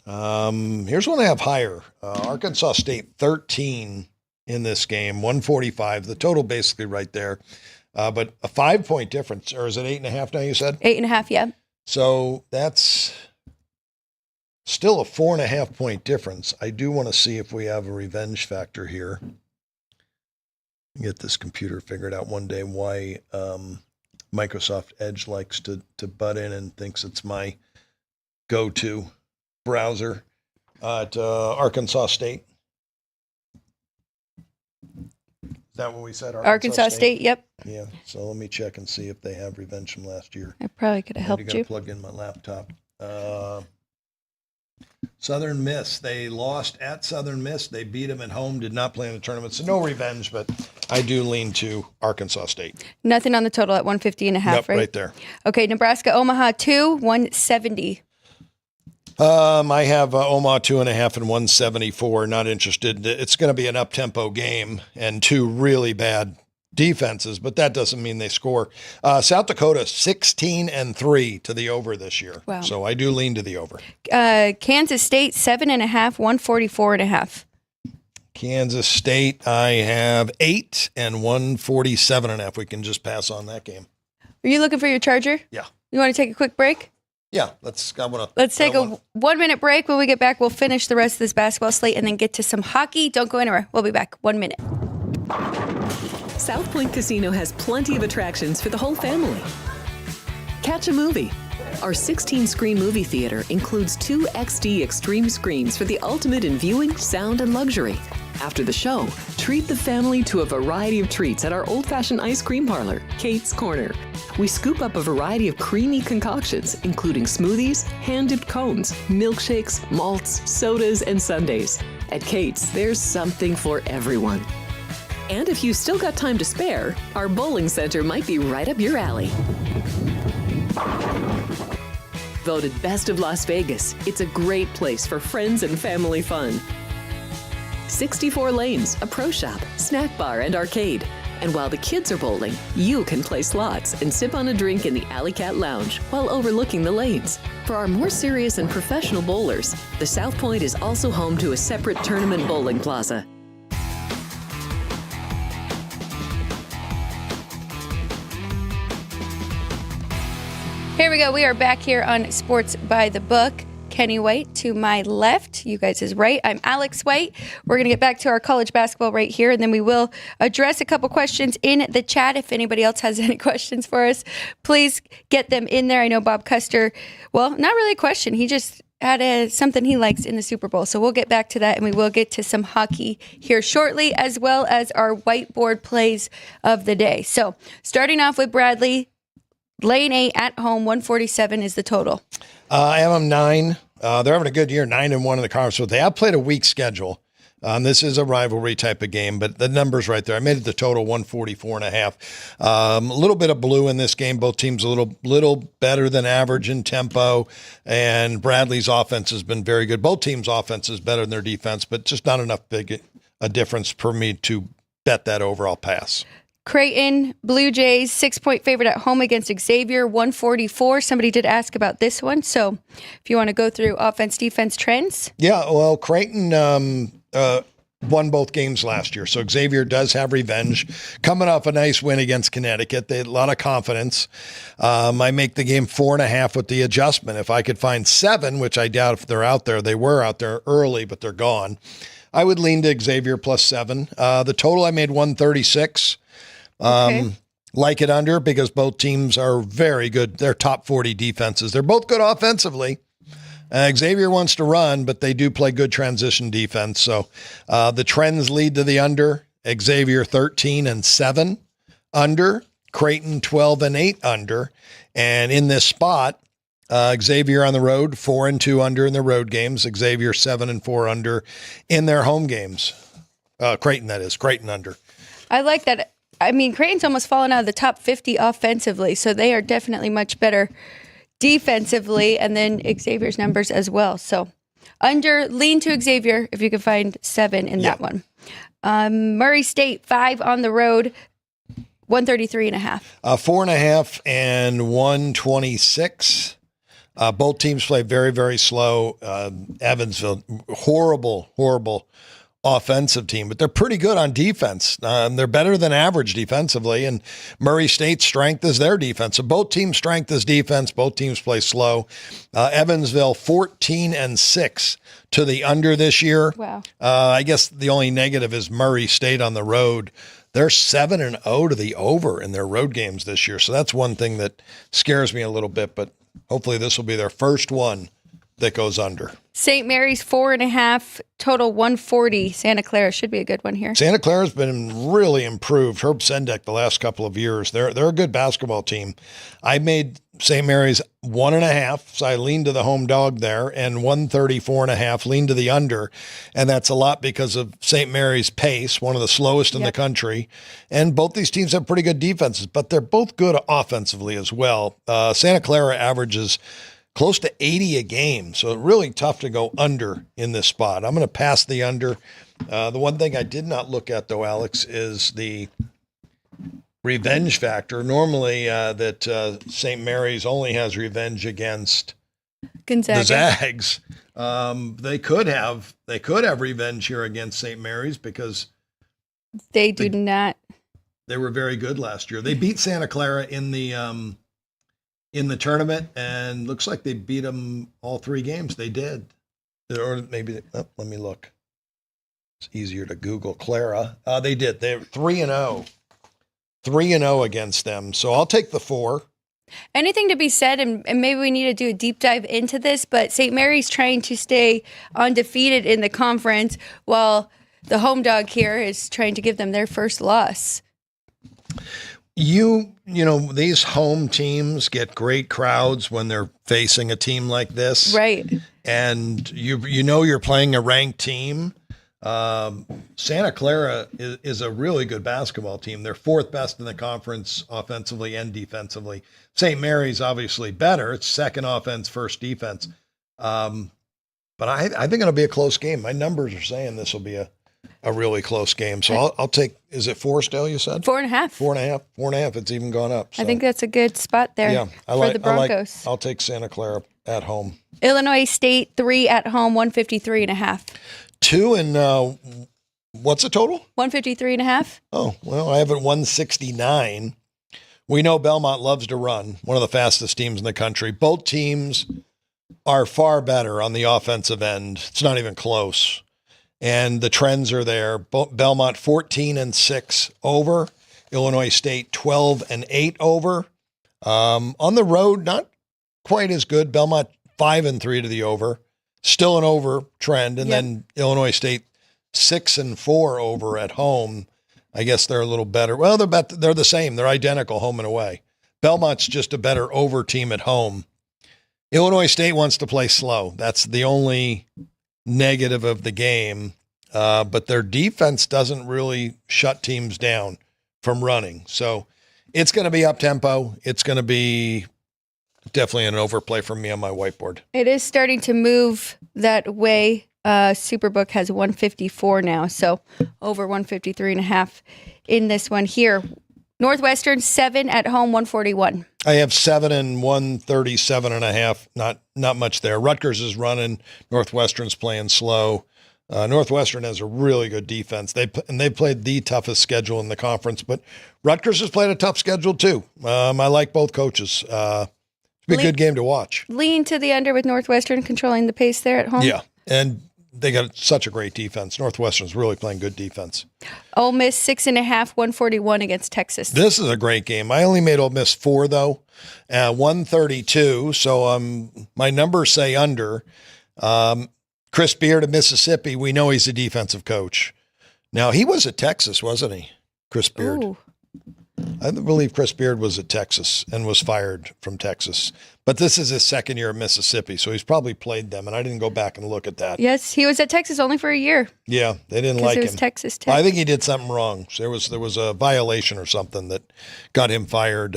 150.5. Here's one I have higher. Arkansas State, 13 in this game, 145. The total basically right there. But a 5-point difference, or is it 8.5 now you said? 8.5, yeah. So that's still a 4.5-point difference. I do want to see if we have a revenge factor here. Get this computer figured out one day why Microsoft Edge likes to butt in and thinks it's my go-to browser at Arkansas State. Is that what we said? Arkansas State, yep. Yeah, so let me check and see if they have revenge from last year. I probably could have helped you. I plug in my laptop. Southern Miss. They lost at Southern Miss. They beat them at home, did not play in the tournament. So no revenge, but I do lean to Arkansas State. Nothing on the total at 150.5, Yep, right? right there. Okay, Nebraska, Omaha 2, 170. I have Omaha 2.5 and 174. Not interested. It's going to be an up-tempo game and two really bad defenses, but that doesn't mean they score. South Dakota 16-3 to the over this year. Wow. So I do lean to the over. Kansas State 7.5, 144.5. Kansas State, I have 8 and 147.5. We can just pass on that game. Are you looking for your charger? Yeah. You want to take a quick break? Yeah, let's take a 1 minute break. When we get back, we'll finish the rest of this basketball slate and then get to some hockey. Don't go anywhere. We'll be back. 1 minute. South Point Casino has plenty of attractions for the whole family. Catch a movie. Our 16-screen movie theater includes 2 XD Extreme screens for the ultimate in viewing, sound, and luxury. After the show, treat the family to a variety of treats at our old-fashioned ice cream parlor, Kate's Corner. We scoop up a variety of creamy concoctions, including smoothies, hand-dipped cones, milkshakes, malts, sodas, and sundaes. At Kate's, there's something for everyone. And if you still got time to spare, our bowling center might be right up your alley. Voted Best of Las Vegas, it's a great place for friends and family fun. 64 lanes, a pro shop, snack bar, and arcade. And while the kids are bowling, you can play slots and sip on a drink in the Alley Cat Lounge while overlooking the lanes. For our more serious and professional bowlers, the South Point is also home to a separate tournament bowling plaza. Here we go. We are back here on Sports by the Book. Kenny White to my left. You guys is right. I'm Alex White. We're going to get back to our college basketball right here, and then we will address a couple questions in the chat. If anybody else has any questions for us, please get them in there. I know Bob Custer, well, not really a question. He just had something he likes in the Super Bowl. So we'll get back to that, and we will get to some hockey here shortly, as well as our whiteboard plays of the day. So starting off with Bradley, Lane 8 at home, 147 is the total. I have them 9. They're having a good year, 9-1 in the conference, but they have played a weak schedule. This is a rivalry type of game, but the number's right there. I made it the total 144.5. A little bit of blue in this game. Both teams a little better than average in tempo, and Bradley's offense has been very good. Both teams' offense is better than their defense, but just not enough big a difference for me to bet that overall pass. Creighton Blue Jays 6-point favorite at home against Xavier, 144. Somebody did ask about this one, so if you want to go through offense defense trends. Yeah, well, Creighton won both games last year, so Xavier does have revenge. Coming off a nice win against Connecticut, they had a lot of confidence. I make the game 4.5 with the adjustment. If I could find 7, which I doubt if they're out there, they were out there early, but they're gone. I would lean to Xavier plus 7. The total I made 136. Okay. Like it under because both teams are very good. They're top 40 defenses. They're both good offensively. Xavier wants to run, but they do play good transition defense. So the trends lead to the under. Xavier 13-7 under. Creighton 12-8 under. And in this spot, Xavier on the road 4-2 under in their road games. Xavier 7-4 under in their home games. Creighton, that is. Creighton under. I like that. I mean, Creighton's almost fallen out of the top 50 offensively, so they are definitely much better defensively, and then Xavier's numbers as well. So under, lean to Xavier if you can find 7 in that one. Murray State 5 on the road, 133.5. 4.5 and 126. Both teams play very, very slow. Evansville, horrible offensive team, but they're pretty good on defense. They're better than average defensively, and Murray State's strength is their defense. So both teams' strength is defense. Both teams play slow. Evansville 14-6 to the under this year. Wow. I guess the only negative is Murray State on the road. They're 7-0 to the over in their road games this year. So that's one thing that scares me a little bit, but hopefully this will be their first one that goes under. St. Mary's 4.5, total 140. Santa Clara should be a good one here. Santa Clara's been really improved. Herb Sendek the last couple of years. They're a good basketball team. I made St. Mary's 1.5, so I leaned to the home dog there, and 134.5, leaned to the under. And that's a lot because of St. Mary's pace, one of the slowest in the country. And both these teams have pretty good defenses, but they're both good offensively as well. Santa Clara averages close to 80 a game, so really tough to go under in this spot. I'm going to pass the under. The one thing I did not look at, though, Alex, is the revenge factor. Normally that St. Mary's only has revenge against Gonzaga. the Zags. They could have revenge here against St. Mary's because they do not. They were very good last year. They beat Santa Clara in the tournament, and looks like they beat them all 3 games. They did. Or maybe, let me look. It's easier to Google Clara. They did. They're 3-0. 3-0 against them. So I'll take the 4. Anything to be said, and maybe we need to do a deep dive into this, but St. Mary's trying to stay undefeated in the conference while the home dog here is trying to give them their first loss. You know, these home teams get great crowds when they're facing a team like this. Right. And you know you're playing a ranked team. Santa Clara is a really good basketball team. They're 4th best in the conference offensively and defensively. St. Mary's obviously better. It's 2nd offense, 1st defense. But I think it'll be a close game. My numbers are saying this will be a really close game. So I'll take, is it 4 still, you said? 4.5. 4.5. 4.5. It's even gone up. So. I think that's a good spot there for the Broncos. I'll take Santa Clara at home. Illinois State 3 at home, 153.5. 2 and what's the total? 153.5. Oh, well, I have it 169. We know Belmont loves to run, one of the fastest teams in the country. Both teams are far better on the offensive end. It's not even close. And the trends are there. Belmont 14-6 over. Illinois State 12-8 over. On the road, not quite as good. Belmont 5-3 to the over. Still an over trend. And then Illinois State 6-4 over at home. I guess they're a little better. Well, they're the same. They're identical home and away. Belmont's just a better over team at home. Illinois State wants to play slow. That's the only negative of the game. But their defense doesn't really shut teams down from running. So it's going to be up-tempo. It's going to be definitely an overplay for me on my whiteboard. It is starting to move that way. Superbook has 154 now, so over 153.5 in this one here. Northwestern 7 at home, 141. I have 7 and 137.5. Not much there. Rutgers is running. Northwestern's playing slow. Northwestern has a really good defense. They've played the toughest schedule in the conference, but Rutgers has played a tough schedule too. I like both coaches. It'll be a good game to watch. Lean to the under with Northwestern controlling the pace there at home. Yeah, and they got such a great defense. Northwestern's really playing good defense. Ole Miss 6.5, 141 against Texas. This is a great game. I only made Ole Miss 4 though, 132. So my numbers say under. Chris Beard of Mississippi, we know he's a defensive coach. Now, he was at Texas, wasn't he, Chris Beard? Ooh. I believe Chris Beard was at Texas and was fired from Texas. But this is his 2nd year at Mississippi, so he's probably played them, and I didn't go back and look at that. Yes, he was at Texas only for a year. Yeah, they didn't like him. It was Texas Tech. I think he did something wrong. There was a violation or something that got him fired.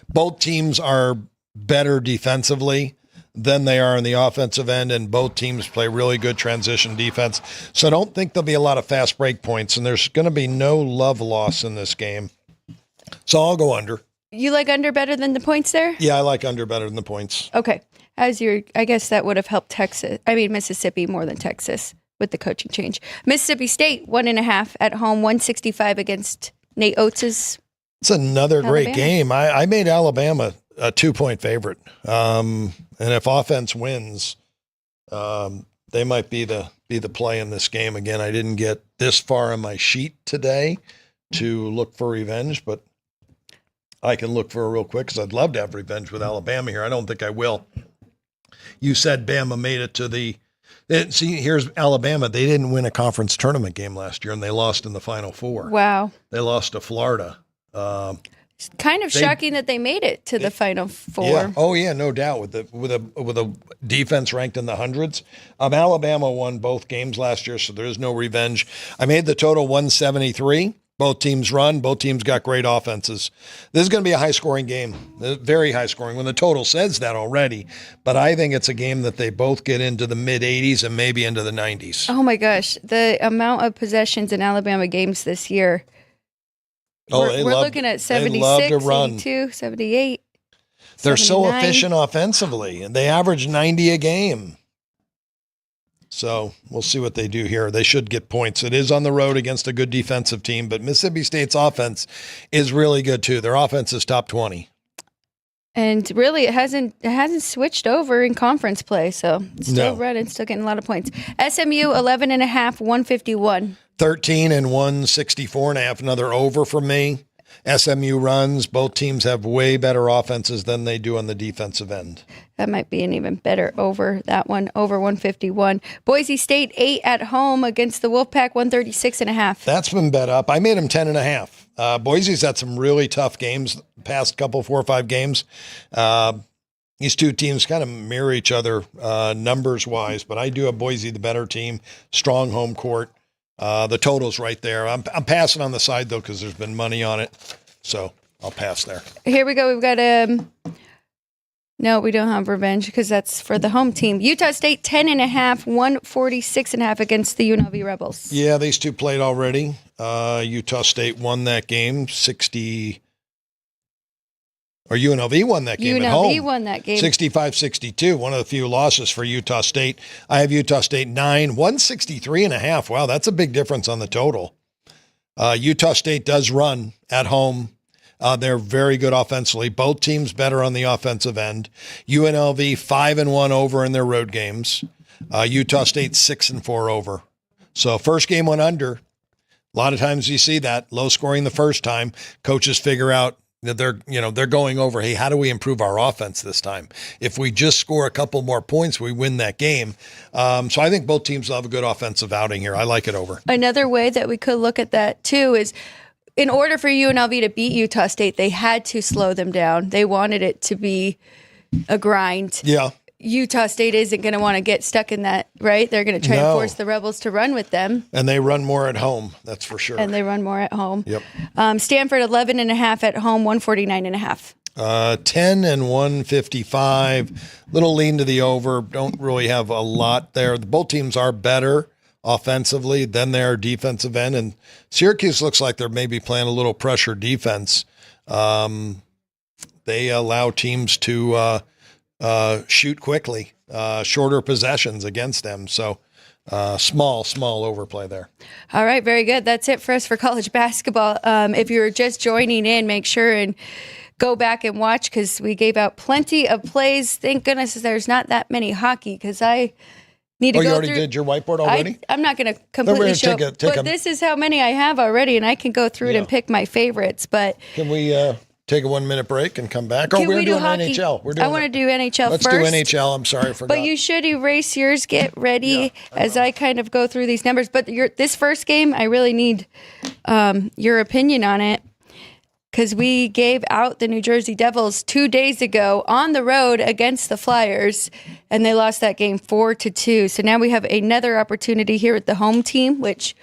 Both teams are better defensively than they are on the offensive end, and both teams play really good transition defense. So I don't think there'll be a lot of fast break points, and there's going to be no love loss in this game. So I'll go under. You like under better than the points there? Yeah, I like under better than the points. Okay. I guess that would have helped Mississippi more than Texas with the coaching change. Mississippi State 1.5 at home, 165 against Nate Oates'. It's another great game. I made Alabama a 2-point favorite. And if offense wins, they might be the play in this game. Again, I didn't get this far on my sheet today to look for revenge, but I can look for it real quick because I'd love to have revenge with Alabama here. I don't think I will. You said Bama made it to see, here's Alabama. They didn't win a conference tournament game last year, and they lost in the Final Four. Wow. They lost to Florida. It's kind of shocking that they made it to the Final Four. Yeah. Oh yeah, no doubt. With a defense ranked in the hundreds. Alabama won both games last year, so there is no revenge. I made the total 173. Both teams run. Both teams got great offenses. This is going to be a high-scoring game, very high-scoring, when the total says that already. But I think it's a game that they both get into the mid-80s and maybe into the 90s. Oh, my gosh. The amount of possessions in Alabama games this year. We're looking at 76, 82, 78. They're 79. so efficient offensively, and they average 90 a game. So we'll see what they do here. They should get points. It is on the road against a good defensive team, but Mississippi State's offense is really good too. Their offense is top 20. And really, it hasn't switched over in conference play, so it's still running, still getting a lot of points. SMU 11.5, 151. 13 and 164.5. Another over for me. SMU runs. Both teams have way better offenses than they do on the defensive end. That might be an even better over, that one, over 151. Boise State 8 at home against the Wolfpack, 136.5. That's been bet up. I made them 10.5. Boise's had some really tough games the past couple, 4 or 5 games. These two teams kind of mirror each other numbers-wise, but I do have Boise the better team, strong home court. The total's right there. I'm passing on the side, though, because there's been money on it, so I'll pass there. Here we go. We've got no, we don't have revenge because that's for the home team. Utah State 10.5, 146.5 against the UNLV Rebels. Yeah, these two played already. Utah State won that game, 60. Or UNLV won that game at home. UNLV won that game. 65-62, one of the few losses for Utah State. I have Utah State 9, 163.5. Wow, that's a big difference on the total. Utah State does run at home. They're very good offensively. Both teams better on the offensive end. UNLV 5-1 over in their road games. Utah State 6-4 over. So first game went under. A lot of times you see that low scoring the first time. Coaches figure out that they're going over, hey, how do we improve our offense this time? If we just score a couple more points, we win that game. So I think both teams will have a good offensive outing here. I like it over. Another way that we could look at that too is in order for UNLV to beat Utah State, they had to slow them down. They wanted it to be a grind. Yeah. Utah State isn't going to want to get stuck in that, right? They're going to try and force the Rebels to run with them. And they run more at home, that's for sure. And they run more at home. Yep. Stanford 11.5 at home, 149.5. 10 and 155. Little lean to the over. Don't really have a lot there. Both teams are better offensively than their defensive end. And Syracuse looks like they're maybe playing a little pressure defense. They allow teams to shoot quickly, shorter possessions against them. So small overplay there. All right, very good. That's it for us for college basketball. If you're just joining in, make sure and go back and watch because we gave out plenty of plays. Thank goodness there's not that many hockey because I need to go through. You already did your whiteboard already? I'm not going to completely show, but this is how many I have already, and I can go through it and pick my favorites. But can we take a 1 minute break and come back? We're doing hockey? NHL. I want to do NHL Let's first. Let's do NHL. I'm sorry, I forgot. But you should erase yours. Get ready as I kind of go through these numbers. But this first game, I really need your opinion on it because we gave out the New Jersey Devils 2 days ago on the road against the Flyers, and they lost that game 4-2. So now we have another opportunity here at the home team, which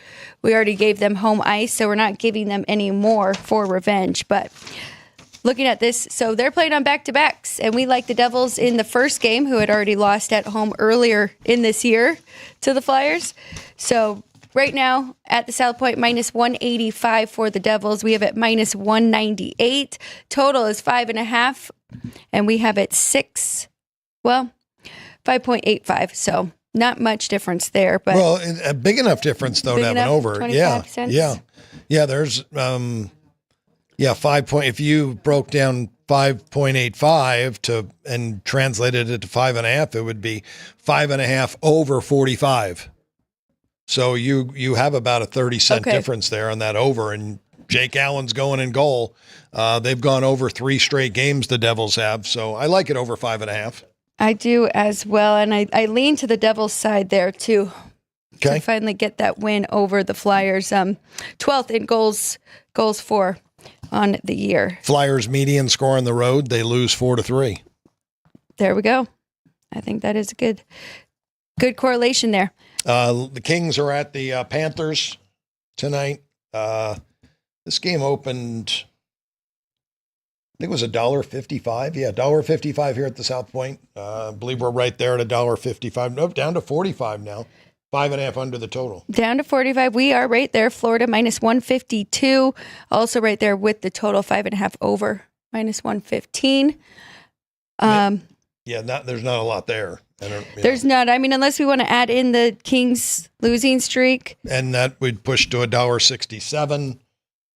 we already gave them home ice, so we're not giving them any more for revenge. But looking at this, so they're playing on back-to-backs, and we like the Devils in the first game, who had already lost at home earlier in this year to the Flyers. So right now, at the South Point, minus 185 for the Devils. We have it minus 198. Total is 5.5, and we have it 5.85. So not much difference there. But a big enough difference, though, to have an over. 25 cents. Yeah, there's 5 point. If you broke down 5.85 and translated it to 5.5, it would be 5.5 over 45. So you have about a 30-cent difference there on that over, and Jake Allen's going in goal. They've gone over 3 straight games, the Devils have. So I like it over 5.5. I do as well, and I lean to the Devils' side there too. Okay. To finally get that win over the Flyers. 12th in goals for on the year. Flyers median score on the road, they lose 4-3. There we go. I think that is a good correlation there. The Kings are at the Panthers tonight. This game opened, I think it was $1.55. Yeah, $1.55 here at the South Point. I believe we're right there at $1.55. Nope, down to 45 now. 5.5 under the total. Down to 45. We are right there. Florida minus 152. Also right there with the total 5.5 over minus 115. There's not a lot there. There's not. I mean, unless we want to add in the Kings losing streak. And that would push to $1.67.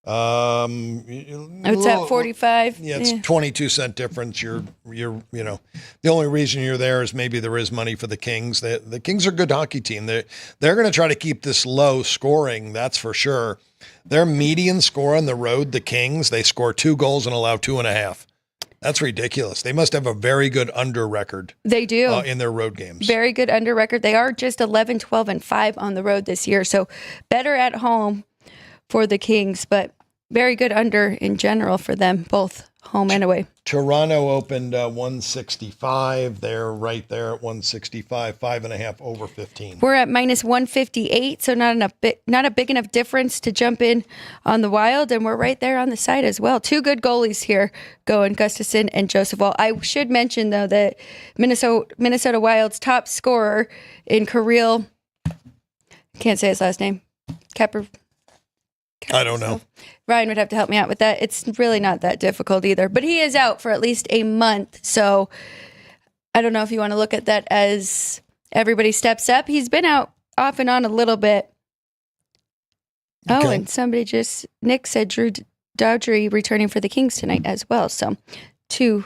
It's at 45. Yeah, it's 22-cent difference. You're the only reason you're there is maybe there is money for the Kings. The Kings are a good hockey team. They're going to try to keep this low scoring. That's for sure. Their median score on the road, the Kings, they score 2 goals and allow 2.5. That's ridiculous. They must have a very good under record. They do. In their road games. Very good under record. They are just 11, 12, and 5 on the road this year. So better at home for the Kings, but very good under in general for them, both home and away. Toronto opened 165. They're right there at 165, 5.5 over 15. We're at minus 158, so not a big enough difference to jump in on the Wild, and we're right there on the side as well. 2 good goalies here going, Gustafsson and Joseph Woll. I should mention, though, that Minnesota Wild's top scorer in Kirill, can't say his last name, I don't know. Ryan would have to help me out with that. It's really not that difficult either. But he is out for at least a month. So I don't know if you want to look at that as everybody steps up. He's been out off and on a little bit. Okay. Oh, and Nick said Drew Dowdry returning for the Kings tonight as well. So 2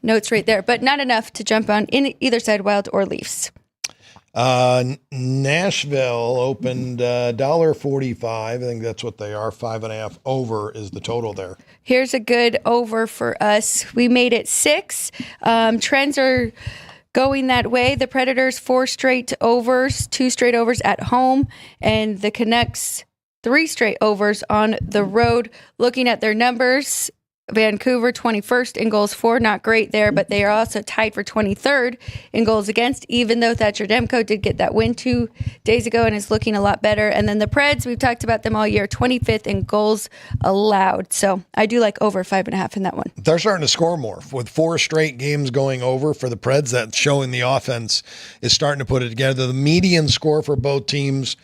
notes right there, but not enough to jump on in either side, Wild or Leafs. Nashville opened $1.45. I think that's what they are. 5.5 over is the total there. Here's a good over for us. We made it 6. Trends are going that way. The Predators 4 straight overs, 2 straight overs at home, and the Canucks 3 straight overs on the road. Looking at their numbers, Vancouver 21st in goals for, not great there, but they are also tied for 23rd in goals against, even though Thatcher Demko did get that win 2 days ago and is looking a lot better. And then the Preds, we've talked about them all year, 25th in goals allowed. So I do like over 5.5 in that one. They're starting to score more. With 4 straight games going over for the Preds, that's showing the offense is starting to put it together. The median score for both teams,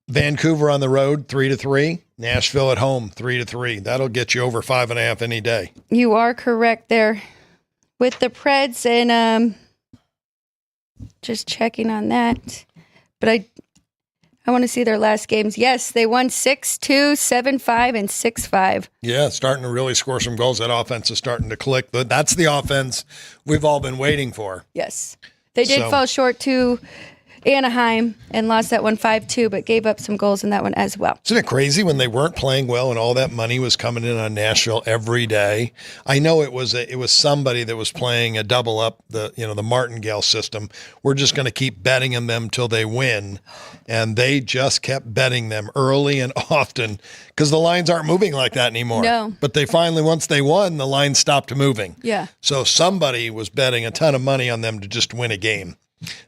Vancouver on the road, 3-3. Nashville at home, 3-3. That'll get you over 5.5 any day. You are correct there with the Preds, and just checking on that. But I want to see their last games. Yes, they won 6-2, 7-5, and 6-5. Yeah, starting to really score some goals. That offense is starting to click. But that's the offense we've all been waiting for. Yes, they did fall short to Anaheim and lost that one 5-2, but gave up some goals in that one as well. Isn't it crazy when they weren't playing well and all that money was coming in on Nashville every day? I know it was somebody that was playing a double up, the martingale system. We're just going to keep betting on them till they win, and they just kept betting them early and often because the lines aren't moving like that anymore. No, but they finally, once they won, the line stopped moving. Yeah. So somebody was betting a ton of money on them to just win a game.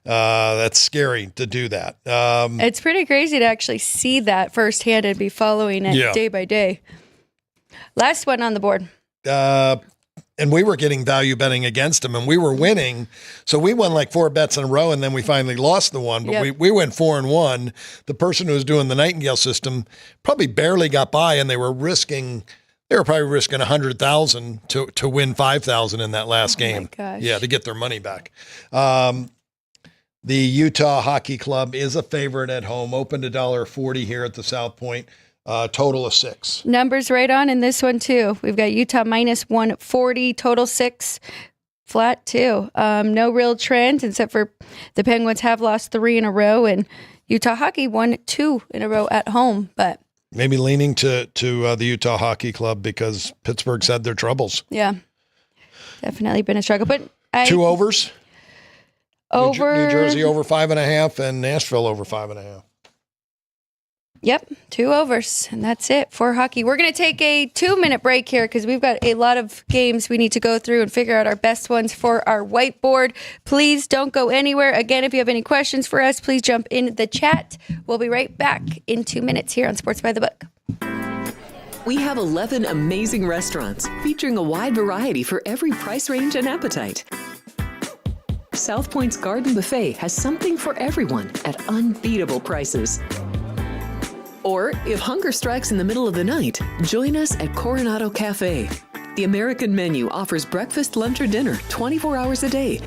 That's scary to do that. It's pretty crazy to actually see that firsthand and be following it day by day. Last one on the board. And we were getting value betting against them, and we were winning. So we won like 4 bets in a row, and then we finally lost the one. But we went 4-1. The person who was doing the Nightingale system probably barely got by, and they were probably risking $100,000 to win $5,000 in that last game. My gosh. Yeah, to get their money back. The Utah Hockey Club is a favorite at home. Opened $1.40 here at the South Point. Total of 6. Numbers right on in this one too. We've got Utah minus 140, total 6, flat too. No real trend except for the Penguins have lost 3 in a row, and Utah Hockey won 2 in a row at home. But maybe leaning to the Utah Hockey Club because Pittsburgh's had their troubles. Yeah, definitely been a struggle. But 2 overs. Over. New Jersey over 5.5 and Nashville over 5.5. Yep, 2 overs, and that's it for hockey. We're going to take a 2-minute break here because we've got a lot of games we need to go through and figure out our best ones for our whiteboard. Please don't go anywhere. Again, if you have any questions for us, please jump in the chat. We'll be right back in 2 minutes here on Sports by the Book. We have 11 amazing restaurants featuring a wide variety for every price range and appetite. South Point's Garden Buffet has something for everyone at unbeatable prices. Or, if hunger strikes in the middle of the night, join us at Coronado Cafe. The American menu offers breakfast, lunch, or dinner 24 hours a day,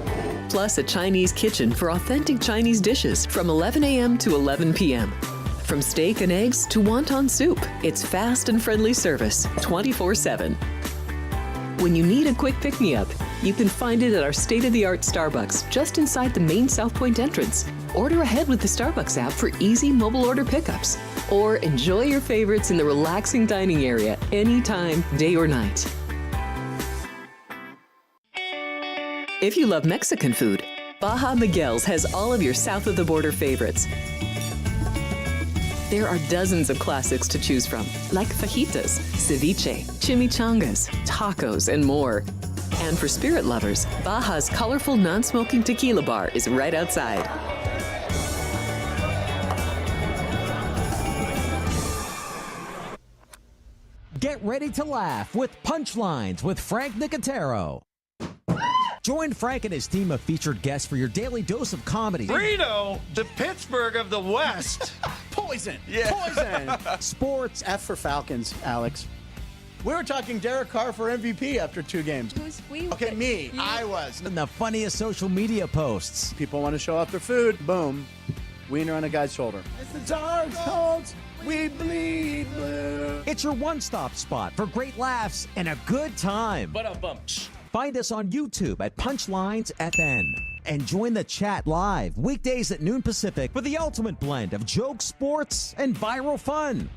plus a Chinese kitchen for authentic Chinese dishes from 11 a.m. to 11 p.m. From steak and eggs to wonton soup, it's fast and friendly service 24/7. When you need a quick pick-me-up, you can find it at our state-of-the-art Starbucks just inside the main South Point entrance. Order ahead with the Starbucks app for easy mobile order pickups. Or enjoy your favorites in the relaxing dining area anytime, day or night. If you love Mexican food, Baja Miguel's has all of your south of the border favorites. There are dozens of classics to choose from, like fajitas, ceviche, chimichangas, tacos, and more. And for spirit lovers, Baja's colorful non-smoking tequila bar is right outside. Get ready to laugh with Punchlines with Frank Nicotero. Join Frank and his team of featured guests for your daily dose of comedy. Reno, the Pittsburgh of the West. Poison. Yeah. Poison. Sports. F for Falcons, Alex. We were talking Derek Carr for MVP after 2 games. Who's we? Okay, me. You. I was. And the funniest social media posts. People want to show off their food. Boom. Wiener on a guy's shoulder. It's the Dark Colts. We bleed blue. It's your one-stop spot for great laughs and a good time. Find us on YouTube at Punchlines FN. And join the chat live weekdays at noon Pacific for the ultimate blend of jokes, sports, and viral fun.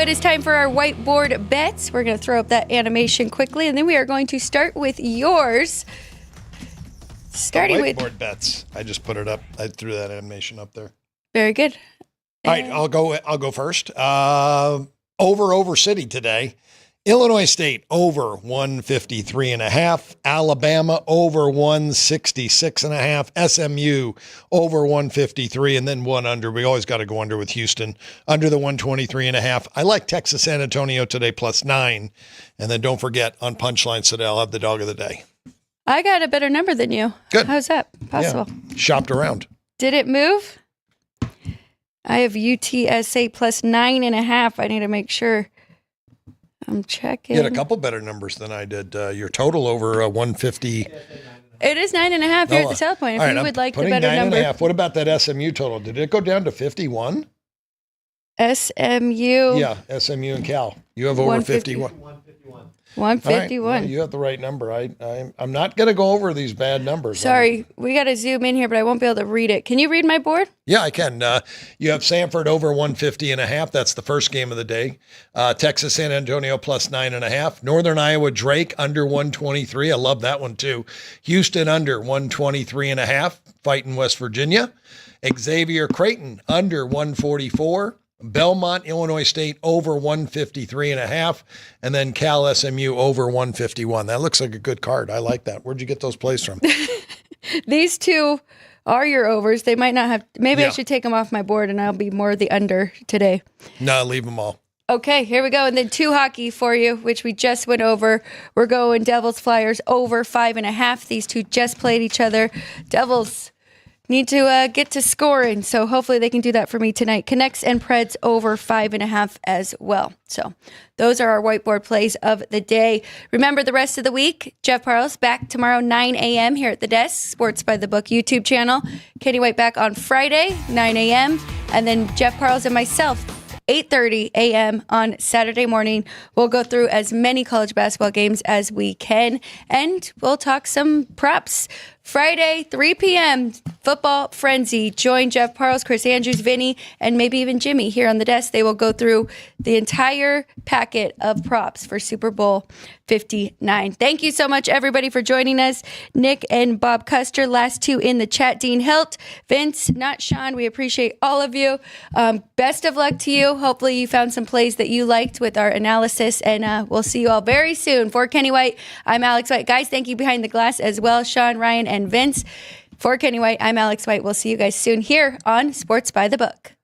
It is time for our whiteboard bets. We're going to throw up that animation quickly, and then we are going to start with yours. Starting with Whiteboard bets. I just put it up. I threw that animation up there. very good. All right, I'll go first. Over City today. Illinois State over 153.5. Alabama over 166.5. SMU over 153, and then one under. We always got to go under with Houston under the 123.5. I like Texas San Antonio today +9, and then don't forget on Punchline Citadel, I'll have the dog of the day. I got a better number than you. Good. How's that possible? Yeah. Shopped around. Did it move? I have UTSA +9.5. I need to make sure. I'm checking. You had a couple better numbers than I did. Your total over 150. It is 9.5 here at the South Point. If you would like the better number. 9.5. What about that SMU total? Did it go down to 51? SMU. Yeah, SMU and Cal. You have over 51. 151. All right, well, you have the right number. I'm not going to go over these bad numbers. Sorry, we got to zoom in here, but I won't be able to read it. Can you read my board? Yeah, I can. You have Samford over 150.5. That's the first game of the day. Texas San Antonio +9.5. Northern Iowa Drake under 123. I love that one too. Houston under 123.5. Fighting West Virginia. Xavier Creighton under 144. Belmont, Illinois State over 153.5, and then Cal SMU over 151. That looks like a good card. I like that. Where'd you get those plays from? These two are your overs. They might not have. Maybe I should take them off my board, and I'll be more the under today. No, leave them all. Okay, here we go. And then 2 hockey for you, which we just went over. We're going Devils Flyers over 5.5. These two just played each other. Devils need to get to scoring. So hopefully they can do that for me tonight. Connects and Preds over 5.5 as well. So those are our whiteboard plays of the day. Remember the rest of the week, Jeff Parles back tomorrow 9 a.m. here at the desk, Sports by the Book YouTube channel. Kenny White back on Friday, 9 a.m. And then Jeff Parles and myself, 8:30 a.m. on Saturday morning. We'll go through as many college basketball games as we can, and we'll talk some props. Friday, 3 p.m., Football Frenzy. Join Jeff Parles, Chris Andrews, Vinny, and maybe even Jimmy here on the desk. They will go through the entire packet of props for Super Bowl 59. Thank you so much, everybody, for joining us. Nick and Bob Custer, last two in the chat. Dean Hilt, Vince, not Sean. We appreciate all of you. Best of luck to you. Hopefully you found some plays that you liked with our analysis, and we'll see you all very soon. For Kenny White, I'm Alex White. Guys, thank you behind the glass as well, Sean, Ryan, and Vince. For Kenny White, I'm Alex White. We'll see you guys soon here on Sports by the Book.